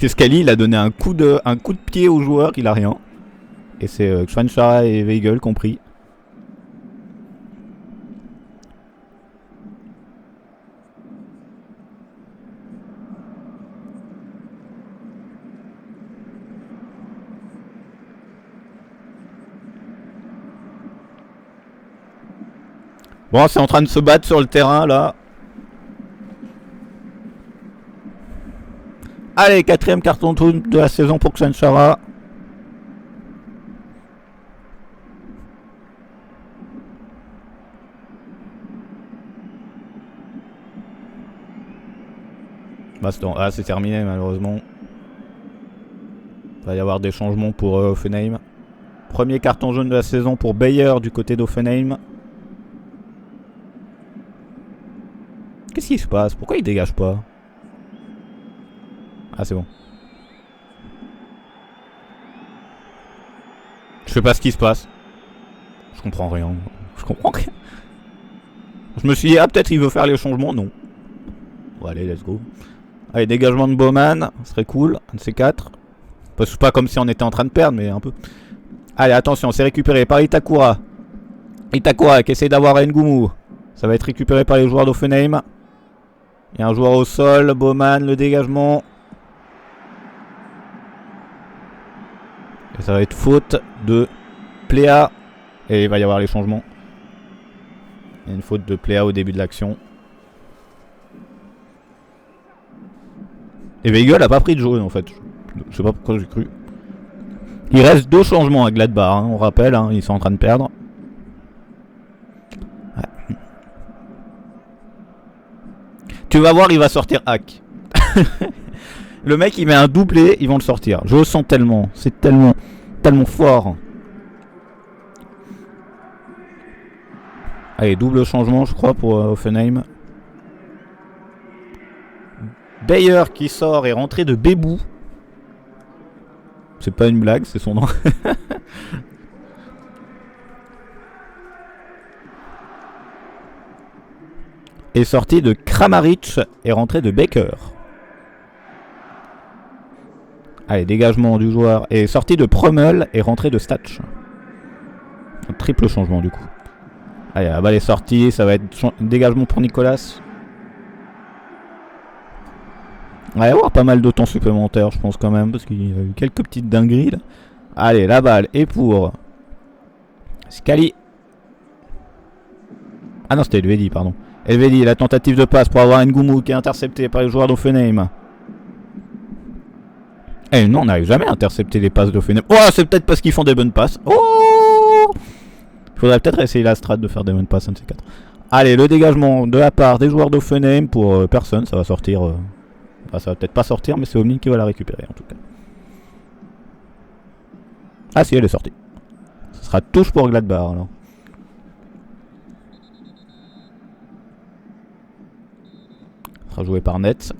Scali, il a donné un coup de pied au joueur, il a rien. Et c'est Xanchara et Weigel compris. Bon, c'est en train de se battre sur le terrain là. Allez, 4ème carton jaune de la saison pour Xanchara. Baston. Ah, c'est terminé malheureusement. Il va y avoir des changements pour Offenheim. Premier carton jaune de la saison pour Bayer du côté d'Offenheim. Qu'est-ce qui se passe? Pourquoi il dégage pas? Ah, c'est bon. Je sais pas ce qui se passe. Je comprends rien. Je comprends rien. Je me suis dit, ah, peut-être il veut faire les changements. Non. Bon, allez, let's go. Allez, dégagement de Bowman. Ce serait cool. Un de ces quatre. C'est pas comme si on était en train de perdre, mais un peu. Allez, attention, c'est récupéré par Itakura. Itakura qui essaie d'avoir Ngumu. Ça va être récupéré par les joueurs d'Offenheim. Il y a un joueur au sol. Bowman, le dégagement. Et ça va être faute de Pléa. Et il va y avoir les changements. Il y a une faute de Pléa au début de l'action. Et Weigel a pas pris de jaune en fait. Je sais pas pourquoi j'ai cru. Il reste 2 changements à Gladbach, hein, on rappelle, hein, ils sont en train de perdre. Ouais. Tu vas voir, il va sortir hack. Le mec il met un doublé, ils vont le sortir. Je le sens tellement, c'est tellement fort. Allez, double changement je crois pour Offenheim. Bayer qui sort est rentré de Bébou. C'est pas une blague, c'est son nom. Est sorti de Kramaric et rentré de Baker. Allez, dégagement du joueur. Et sorti de Promel et rentré de Statch. Un triple changement du coup. Allez, la balle est sortie, ça va être dégagement pour Nicolas. Il va y avoir pas mal de temps supplémentaire, je pense quand même, parce qu'il y a eu quelques petites dingueries là. Allez, la balle est pour Scali. Ah non, c'était Elvedi, pardon. Elvedi, la tentative de passe pour avoir Ngumu qui est intercepté par les joueurs d'Offenheim. Eh non, on n'arrive jamais à intercepter les passes d'Offenheim. Oh, c'est peut-être parce qu'ils font des bonnes passes. Oh, il faudrait peut-être essayer la strat de faire des bonnes passes, un de ces quatre. Allez, le dégagement de la part des joueurs d'Offenheim pour personne, ça va sortir. Enfin, ça va peut-être pas sortir, mais c'est Omni qui va la récupérer en tout cas. Ah si, elle est sortie. Ce sera touche pour Gladbach alors. Ce sera joué par Netz.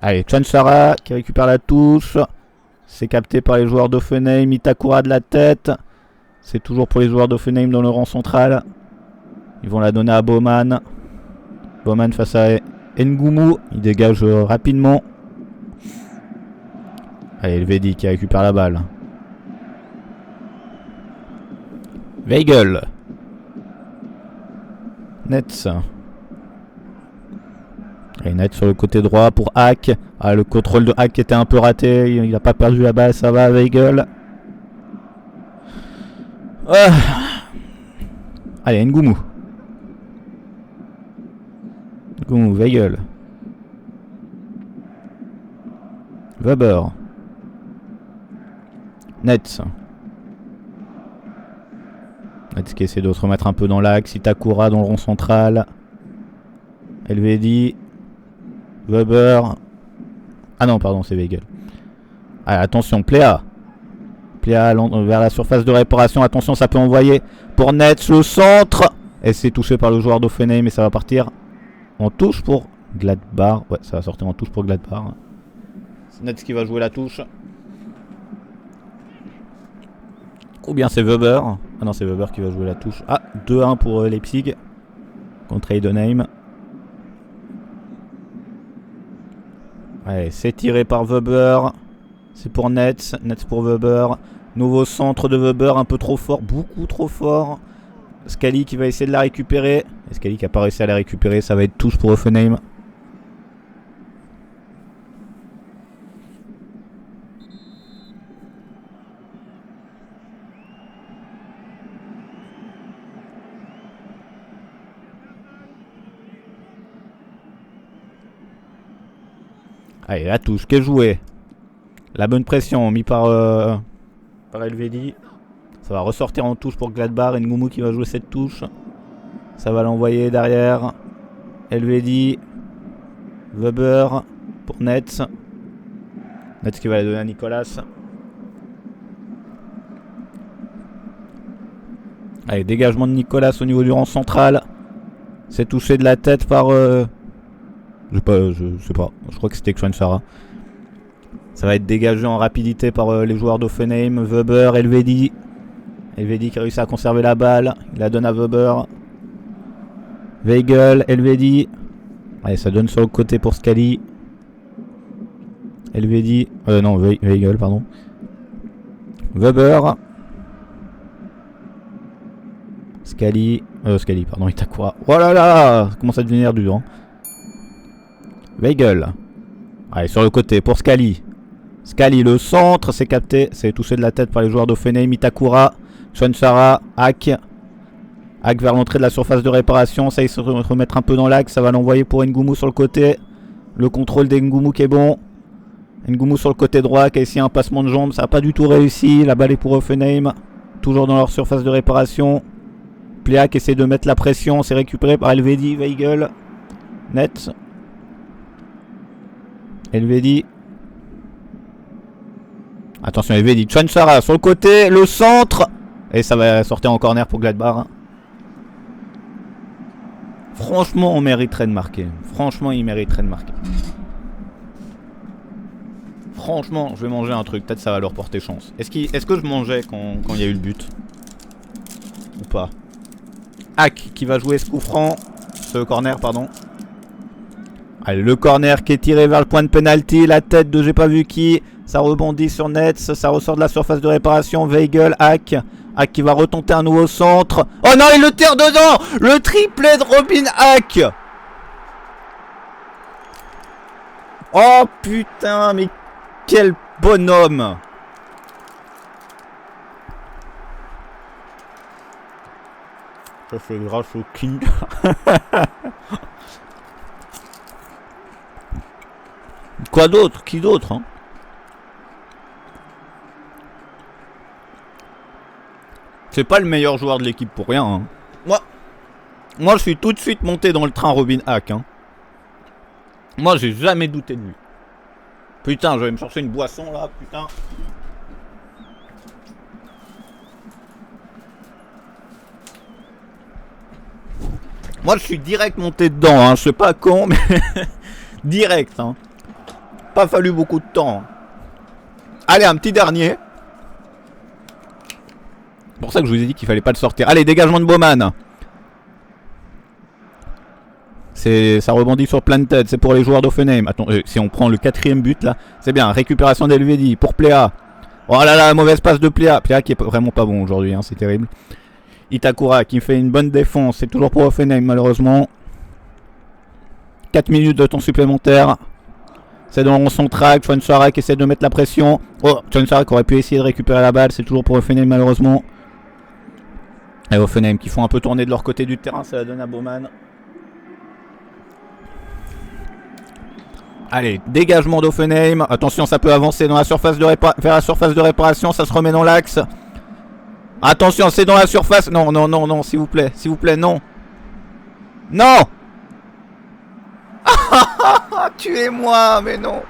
Allez, Xanchara qui récupère la touche. C'est capté par les joueurs d'Offenheim. Itakura de la tête. C'est toujours pour les joueurs d'Offenheim dans le rang central. Ils vont la donner à Bowman. Bowman face à Ngumu. Il dégage rapidement. Allez, Elvedi qui récupère la balle. Weigel. Netz. Et Netz sur le côté droit pour Hack. Ah, le contrôle de Hack était un peu raté. Il n'a pas perdu la balle, ça va, Weigel. Allez, Ngumu. Ngumu, Weigel. Weber. Netz. Netz qui essaie de se remettre un peu dans l'axe. Itakura dans le rond central. Elvedi. Weber. Ah non, pardon, c'est Weigel. Allez, attention, Pléa. Pléa vers la surface de réparation. Attention, ça peut envoyer pour Netz le centre. Et c'est touché par le joueur d'Offenheim. Et ça va partir en touche pour Gladbach. Ouais, ça va sortir en touche pour Gladbach. C'est Netz qui va jouer la touche. Ou bien c'est Weber. Ah non, c'est Weber qui va jouer la touche. Ah, 2-1 pour Leipzig contre Heidenheim. Allez, c'est tiré par Weber. C'est pour Netz. Netz pour Weber. Nouveau centre de Weber, un peu trop fort, beaucoup trop fort. Scali qui va essayer de la récupérer. Et Scali qui n'a pas réussi à la récupérer, ça va être touche pour Hoffenheim. Allez, la touche qui est jouée. La bonne pression mis par Elvedi. Ça va ressortir en touche pour Gladbach. Ngoumou qui va jouer cette touche. Ça va l'envoyer derrière. Elvedi. Weber pour Netz. Netz qui va la donner à Nicolas. Allez, dégagement de Nicolas au niveau du rang central. C'est touché de la tête par... je sais pas. Je crois que c'était Xhwansara. Ça va être dégagé en rapidité par les joueurs d'Hoffenheim. Weber, Elvedi. Elvedi qui a réussi à conserver la balle. Il la donne à Weber. Weigl, Elvedi. Allez, ça donne sur le côté pour Scali. Elvedi. Non, Weigl, pardon. Weber. Scali, pardon, Itakura. Oh là là, ça commence à devenir dur. Hein. Weigl. Allez, sur le côté pour Scali. Scali, le centre, c'est capté. C'est touché de la tête par les joueurs d'Hoffenheim. Itakura, Xhwansara, Hack. Hack vers l'entrée de la surface de réparation. Ça, il se remettre un peu dans l'axe. Ça va l'envoyer pour Ngoumou sur le côté. Le contrôle d'Ngoumou qui est bon. Ngoumou sur le côté droit qui a essayé un passement de jambes. Ça n'a pas du tout réussi. La balle est pour Hoffenheim. Toujours dans leur surface de réparation. Pliak essaie de mettre la pression. C'est récupéré par Elvedi, Weigl. Netz. Elvedi. Attention, Elvedi. Xhwansara sur le côté. Le centre. Et ça va sortir en corner pour Gladbach. Franchement, on mériterait de marquer. Franchement, il mériterait de marquer. Franchement, je vais manger un truc. Peut-être ça va leur porter chance. Est-ce que je mangeais quand il y a eu le but? Ou pas? Hack qui va jouer ce coup franc. Ce corner, pardon. Allez, le corner qui est tiré vers le point de penalty. La tête de j'ai pas vu qui. Ça rebondit sur Netz. Ça ressort de la surface de réparation. Weigl, Hack. Hack qui va retenter un nouveau centre. Oh non, il le tire dedans. Le triplé de Robin Hack. Oh putain, mais quel bonhomme. Ça fait grâce au qui. Quoi d'autre? Qui d'autre hein? C'est pas le meilleur joueur de l'équipe pour rien. Hein. Moi, je suis tout de suite monté dans le train Robin Hack. Hein. Moi, j'ai jamais douté de lui. Putain, je vais me chercher une boisson là, putain. Moi, je suis direct monté dedans. Hein. Je sais pas quand, mais direct. Hein. Pas fallu beaucoup de temps. Hein. Allez, un petit dernier. C'est pour ça que je vous ai dit qu'il fallait pas le sortir. Allez, dégagement de Baumann. Ça rebondit sur plein de têtes. C'est pour les joueurs d'Hoffenheim. Attends, si on prend le 4ème but là, c'est bien. Récupération d'Elvedi pour Pléa. Oh là là, mauvaise passe de Pléa. Pléa qui est vraiment pas bon aujourd'hui, hein, c'est terrible. Itakura qui fait une bonne défense. C'est toujours pour Hoffenheim malheureusement. 4 minutes de temps supplémentaire. C'est dans le rond central. Xhwansara qui essaie de mettre la pression. Oh, Xhwansara qui aurait pu essayer de récupérer la balle. C'est toujours pour Hoffenheim malheureusement. Et Hoffenheim qui font un peu tourner de leur côté du terrain. Ça la donne à Baumann. Allez, dégagement d'Hoffenheim. Attention, ça peut avancer dans la surface de vers la surface de réparation. Ça se remet dans l'axe. Attention, c'est dans la surface. Non, non, non, non, s'il vous plaît. S'il vous plaît, non. Non. Tuez-moi, mais non.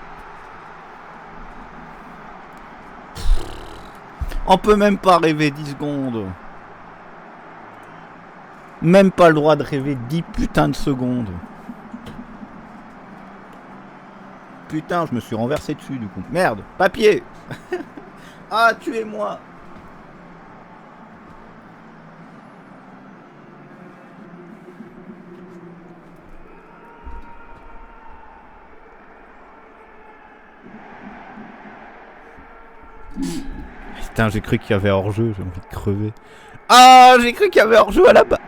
On peut même pas rêver 10 secondes. Même pas le droit de rêver 10 putains de secondes. Putain, je me suis renversé dessus du coup. Merde, papier. Ah, tuez-moi. Putain, j'ai cru qu'il y avait hors-jeu, j'ai envie de crever. Ah, j'ai cru qu'il y avait hors-jeu à la base.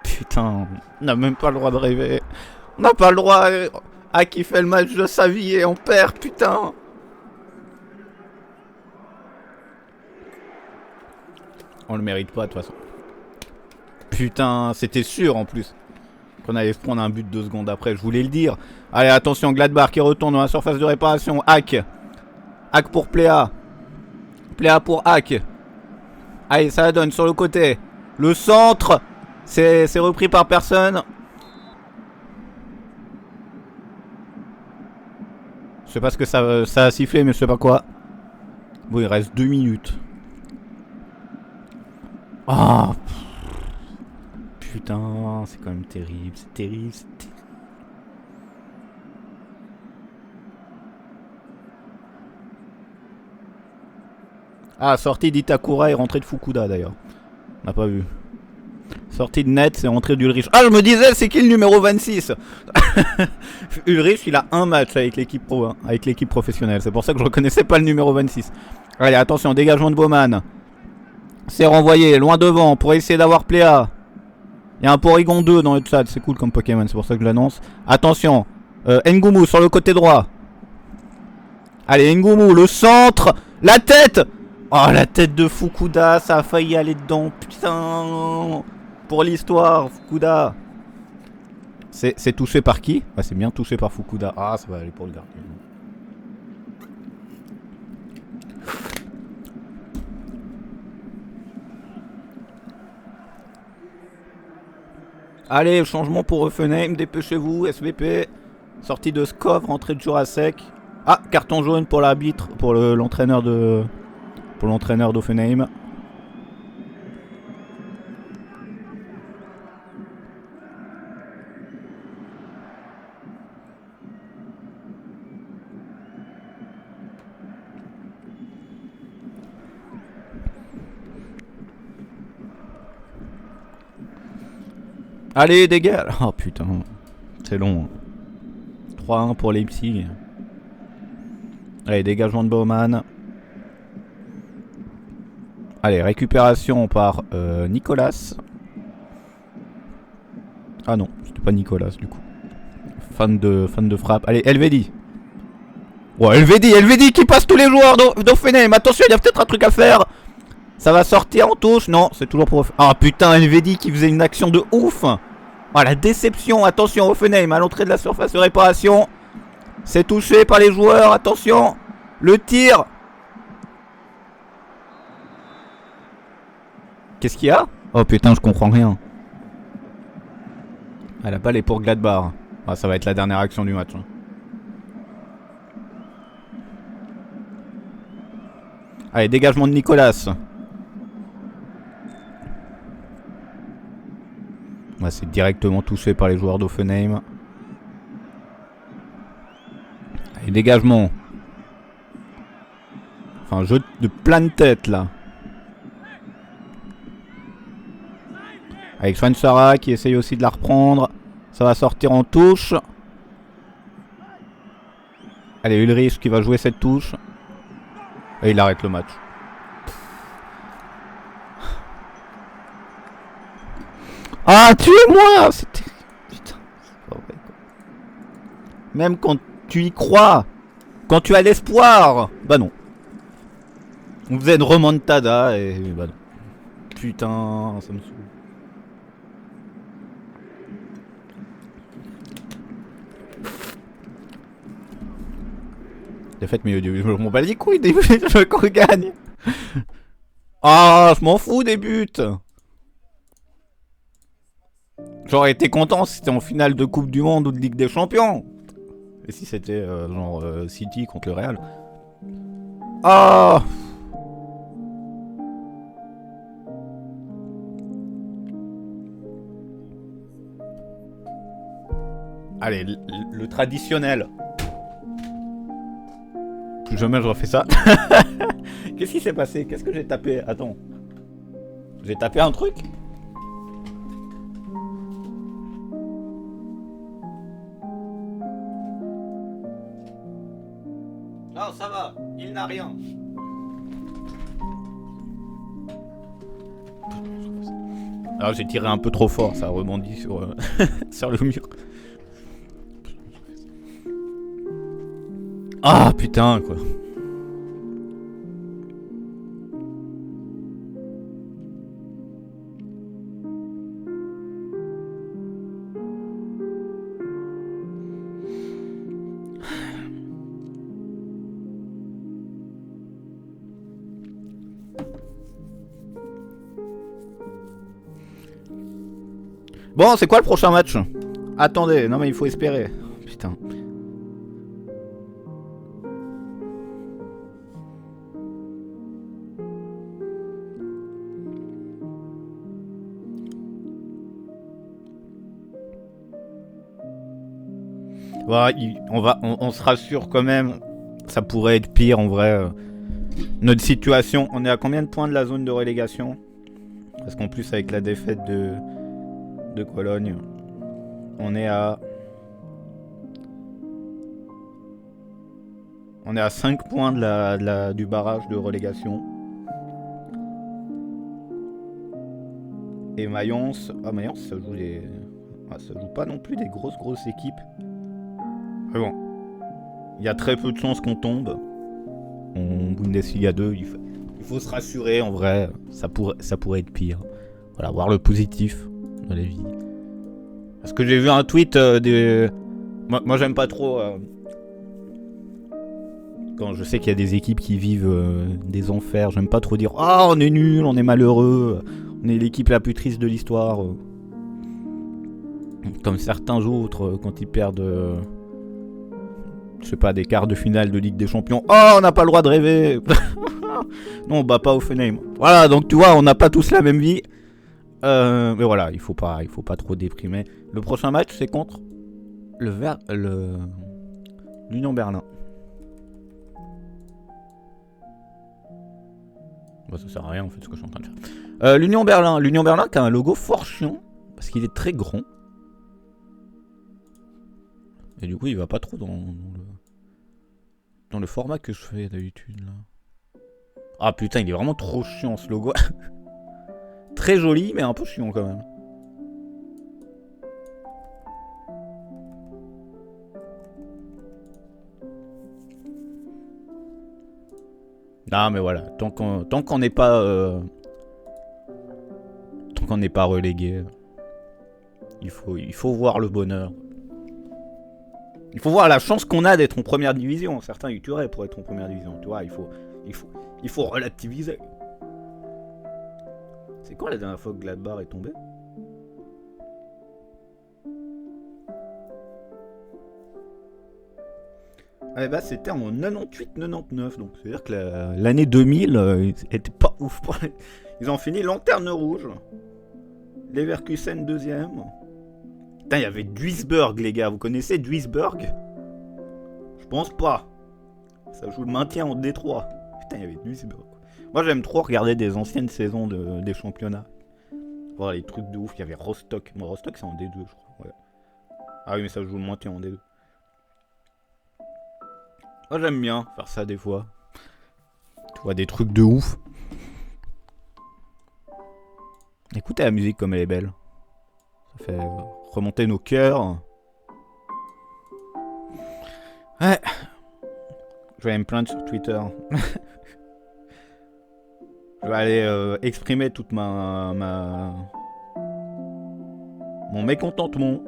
Putain, on n'a même pas le droit de rêver. On n'a pas le droit à qui fait le match de sa vie et on perd, putain. On le mérite pas de toute façon. Putain, c'était sûr en plus qu'on allait se prendre un but 2 secondes après, je voulais le dire. Allez, attention, Gladbach qui retourne dans la surface de réparation. Hack. Hack pour Pléa. Pléa pour Hack. Allez, ça la donne sur le côté. Le centre. C'est repris par personne. Je sais pas ce que ça a sifflé, mais je sais pas quoi. Bon, il reste 2 minutes. Ah, oh, putain, c'est quand même terrible, c'est terrible, c'est terrible. Ah, sortie d'Itakura et rentrée de Fukuda d'ailleurs. On n'a pas vu. Sortie de Net, c'est rentrée d'Ulrich. Ah, je me disais, c'est qui le numéro 26? Ulrich, il a un match avec l'équipe pro, hein, avec l'équipe professionnelle. C'est pour ça que je reconnaissais pas le numéro 26. Allez, attention, dégagement de Bowman. C'est renvoyé, loin devant, pour essayer d'avoir Pléa. Il y a un Porygon 2 dans le chat, c'est cool comme Pokémon, c'est pour ça que je l'annonce. Attention, Ngumu sur le côté droit. Allez, Ngumu, le centre, la tête. Oh, la tête de Fukuda, ça a failli aller dedans, putain. Pour l'histoire, Fukuda. C'est touché par qui? Ah, c'est bien touché par Fukuda. Ah, ça va aller pour le gardien. Allez, changement pour Offenheim, dépêchez-vous, SVP. Sortie de Skov, rentrée de Jurasek. Ah, carton jaune pour l'arbitre, pour l'entraîneur de... Pour l'entraîneur d'Offenheim. Allez, dégage. Oh putain, c'est long. 3-1 pour Leipzig. Allez, dégagement de Bowman. Allez, récupération par Nicolas. Ah non, c'était pas Nicolas du coup. Fan de frappe. Allez, Elvedi. Oh, Elvedi qui passe tous les joueurs d'Offenheim. Attention, il y a peut-être un truc à faire. Ça va sortir en touche. Non, c'est toujours pour... Ah putain, Elvedi qui faisait une action de ouf. Oh, la déception. Attention, Offenheim à l'entrée de la surface de réparation. C'est touché par les joueurs. Attention. Le tir. Qu'est-ce qu'il y a? Oh putain, je comprends rien. Ah, la balle est pour Gladbach. Ah, ça va être la dernière action du match. Hein. Allez, dégagement de Nicolas. Ouais, c'est directement touché par les joueurs d'Offenheim. Allez, dégagement. Enfin, jeu de plein de têtes là. Avec Schweinsteiger qui essaye aussi de la reprendre. Ça va sortir en touche. Allez, Ulrich qui va jouer cette touche. Et il arrête le match. Ah, tuez-moi! C'était... Putain, c'est pas vrai. Même quand tu y crois, quand tu as l'espoir, bah non. On faisait une remontada et bah non. Putain, ça me saoule. Défaite milieu du... Je m'en bats les couilles des buts, je veux qu'on gagne. Ah, je m'en fous des buts. J'aurais été content si c'était en finale de Coupe du Monde ou de Ligue des Champions. Et si c'était genre City contre le Real. Ah. Allez, le traditionnel. Plus jamais je refais ça. Qu'est-ce qui s'est passé? Qu'est-ce que j'ai tapé? Attends. J'ai tapé un truc? mène à rien. Alors j'ai tiré un peu trop fort, ça a rebondi sur, sur le mur. Ah putain quoi. Bon, c'est quoi le prochain match? Attendez, non mais il faut espérer. Putain. Ouais, on se rassure quand même. Ça pourrait être pire en vrai. Notre situation, on est à combien de points de la zone de relégation? Parce qu'en plus avec la défaite de Cologne, on est à 5 points du barrage de relégation. Et Mayence, Mayence ça joue ça joue pas non plus des grosses équipes. Mais bon, il y a très peu de chances qu'on tombe en Bundesliga 2. Il faut se rassurer en vrai, ça pourrait être pire. Voilà, voir le positif dans la vie. Parce que j'ai vu un tweet moi j'aime pas trop quand je sais qu'il y a des équipes qui vivent des enfers. J'aime pas trop dire ah on est nul, on est malheureux, on est l'équipe la plus triste de l'histoire. Comme certains autres quand ils perdent je sais pas, des quarts de finale de Ligue des Champions. Oh, on n'a pas le droit de rêver. Non, on bat pas Offenheim. Voilà, donc tu vois, on n'a pas tous la même vie. Mais voilà, il faut pas trop déprimer. Le prochain match, c'est contre l'Union Berlin. Bon, ça sert à rien en fait ce que je suis en train de faire. L'Union Berlin qui a un logo fort chiant parce qu'il est très grand. Et du coup, il va pas trop dans le format que je fais d'habitude là. Ah putain, il est vraiment trop chiant ce logo. Très joli, mais un peu chiant quand même. Non mais voilà, tant qu'on n'est pas relégué, il faut voir le bonheur. Il faut voir la chance qu'on a d'être en première division. Certains y tueraient pour être en première division. Tu vois, il faut relativiser. C'est quand la dernière fois que Gladbach est tombé? Eh bah c'était en 98-99, donc c'est-à-dire que l'année 2000 était pas ouf pour les... Ils ont fini lanterne rouge. Leverkusen deuxième. Putain, il y avait Duisburg, les gars. Vous connaissez Duisburg? Je pense pas. Ça joue le maintien en Détroit. Putain, il y avait Duisburg. Moi, j'aime trop regarder des anciennes saisons des championnats. Voir les trucs de ouf. Il y avait Rostock. Moi, Rostock, c'est en D2, je crois. Ouais. Ah oui, mais ça joue le maintien en D2. Moi, j'aime bien faire ça des fois. Tu vois, des trucs de ouf. Écoutez la musique comme elle est belle. Ça fait remonter nos cœurs. Ouais. Je vais me plaindre sur Twitter. Je vais aller exprimer toute mon mécontentement.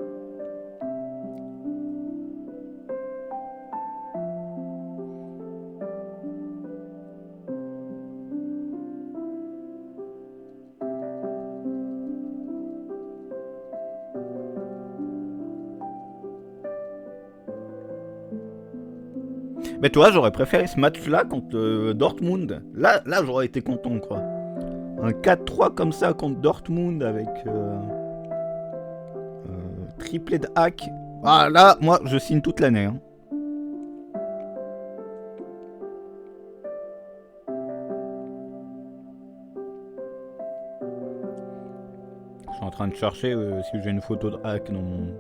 Mais toi, j'aurais préféré ce match-là contre Dortmund. Là, j'aurais été content, quoi. Un 4-3 comme ça contre Dortmund avec triplé de hack. Ah là, moi, je signe toute l'année. Hein. Je suis en train de chercher si j'ai une photo de hack dans mon...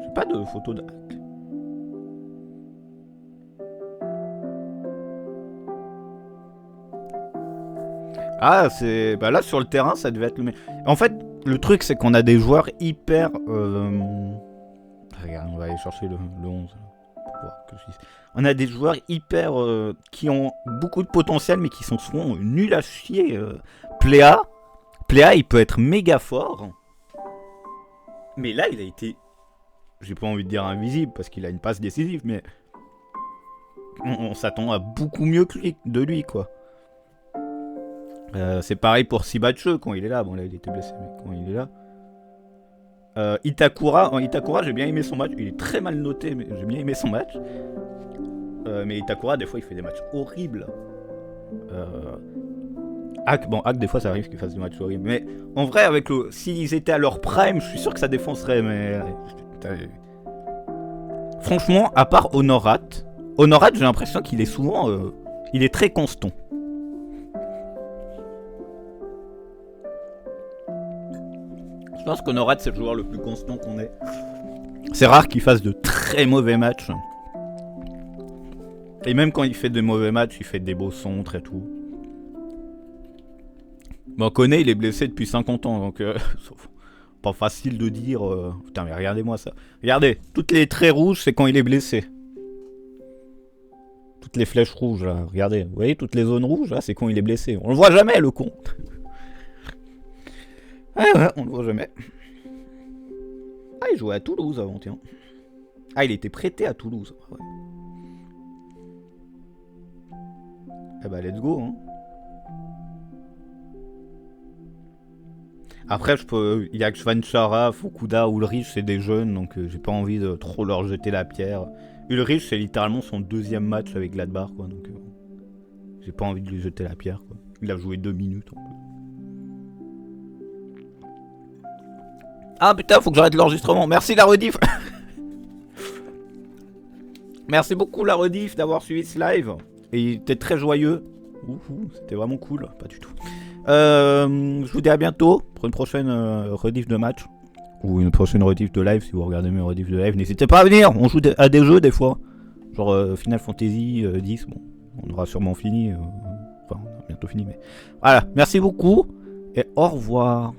J'ai pas de photo de hack. Ah, c'est. Bah là, sur le terrain, ça devait être le. En fait, le truc, c'est qu'on a des joueurs hyper. Regarde, on va aller chercher le 11. Pour voir que je dise. On a des joueurs hyper. Qui ont beaucoup de potentiel, mais qui sont souvent nuls à chier. Pléa. Pléa, il peut être méga fort. Mais là, il a été. J'ai pas envie de dire invisible, parce qu'il a une passe décisive, mais. On s'attend à beaucoup mieux que de lui, quoi. C'est pareil pour Sibache quand il est là. Bon, là, il était blessé, mais quand il est là. Itakura, j'ai bien aimé son match. Il est très mal noté, mais j'ai bien aimé son match. Mais Itakura, des fois, il fait des matchs horribles. Hack, des fois, ça arrive qu'il fasse des matchs horribles. Mais en vrai, s'ils étaient à leur prime, je suis sûr que ça défoncerait. Mais franchement, à part Honorat, j'ai l'impression qu'il est souvent, il est très constant. Je pense qu'Honorat, c'est le joueur le plus constant qu'on ait. C'est rare qu'il fasse de très mauvais matchs. Et même quand il fait de mauvais matchs, il fait des beaux centres et tout. Bon, Koné, il est blessé depuis 50 ans, donc pas facile de dire. Putain, mais regardez-moi ça. Regardez, toutes les traits rouges, c'est quand il est blessé. Toutes les flèches rouges, là, regardez. Vous voyez, toutes les zones rouges, là, c'est quand il est blessé. On le voit jamais, le con. Ouais, on le voit jamais. Ah, il jouait à Toulouse avant, tiens. Ah, il était prêté à Toulouse. Ouais. Eh bah, let's go, hein. Après, il y a que Schwanchara, Fukuda, Ulrich, c'est des jeunes, donc j'ai pas envie de trop leur jeter la pierre. Ulrich, c'est littéralement son deuxième match avec Gladbach, quoi, donc j'ai pas envie de lui jeter la pierre, quoi. Il a joué 2 minutes en plus. Ah putain, faut que j'arrête l'enregistrement. Merci la rediff. Merci beaucoup la rediff d'avoir suivi ce live. Et il était très joyeux. C'était vraiment cool, pas du tout. Je vous dis à bientôt pour une prochaine rediff de match. Ou une prochaine rediff de live si vous regardez mes rediffs de live. N'hésitez pas à venir, on joue à des jeux des fois. Genre Final Fantasy 10, bon, on aura sûrement fini. Enfin, on a bientôt fini, mais... Voilà, merci beaucoup et au revoir.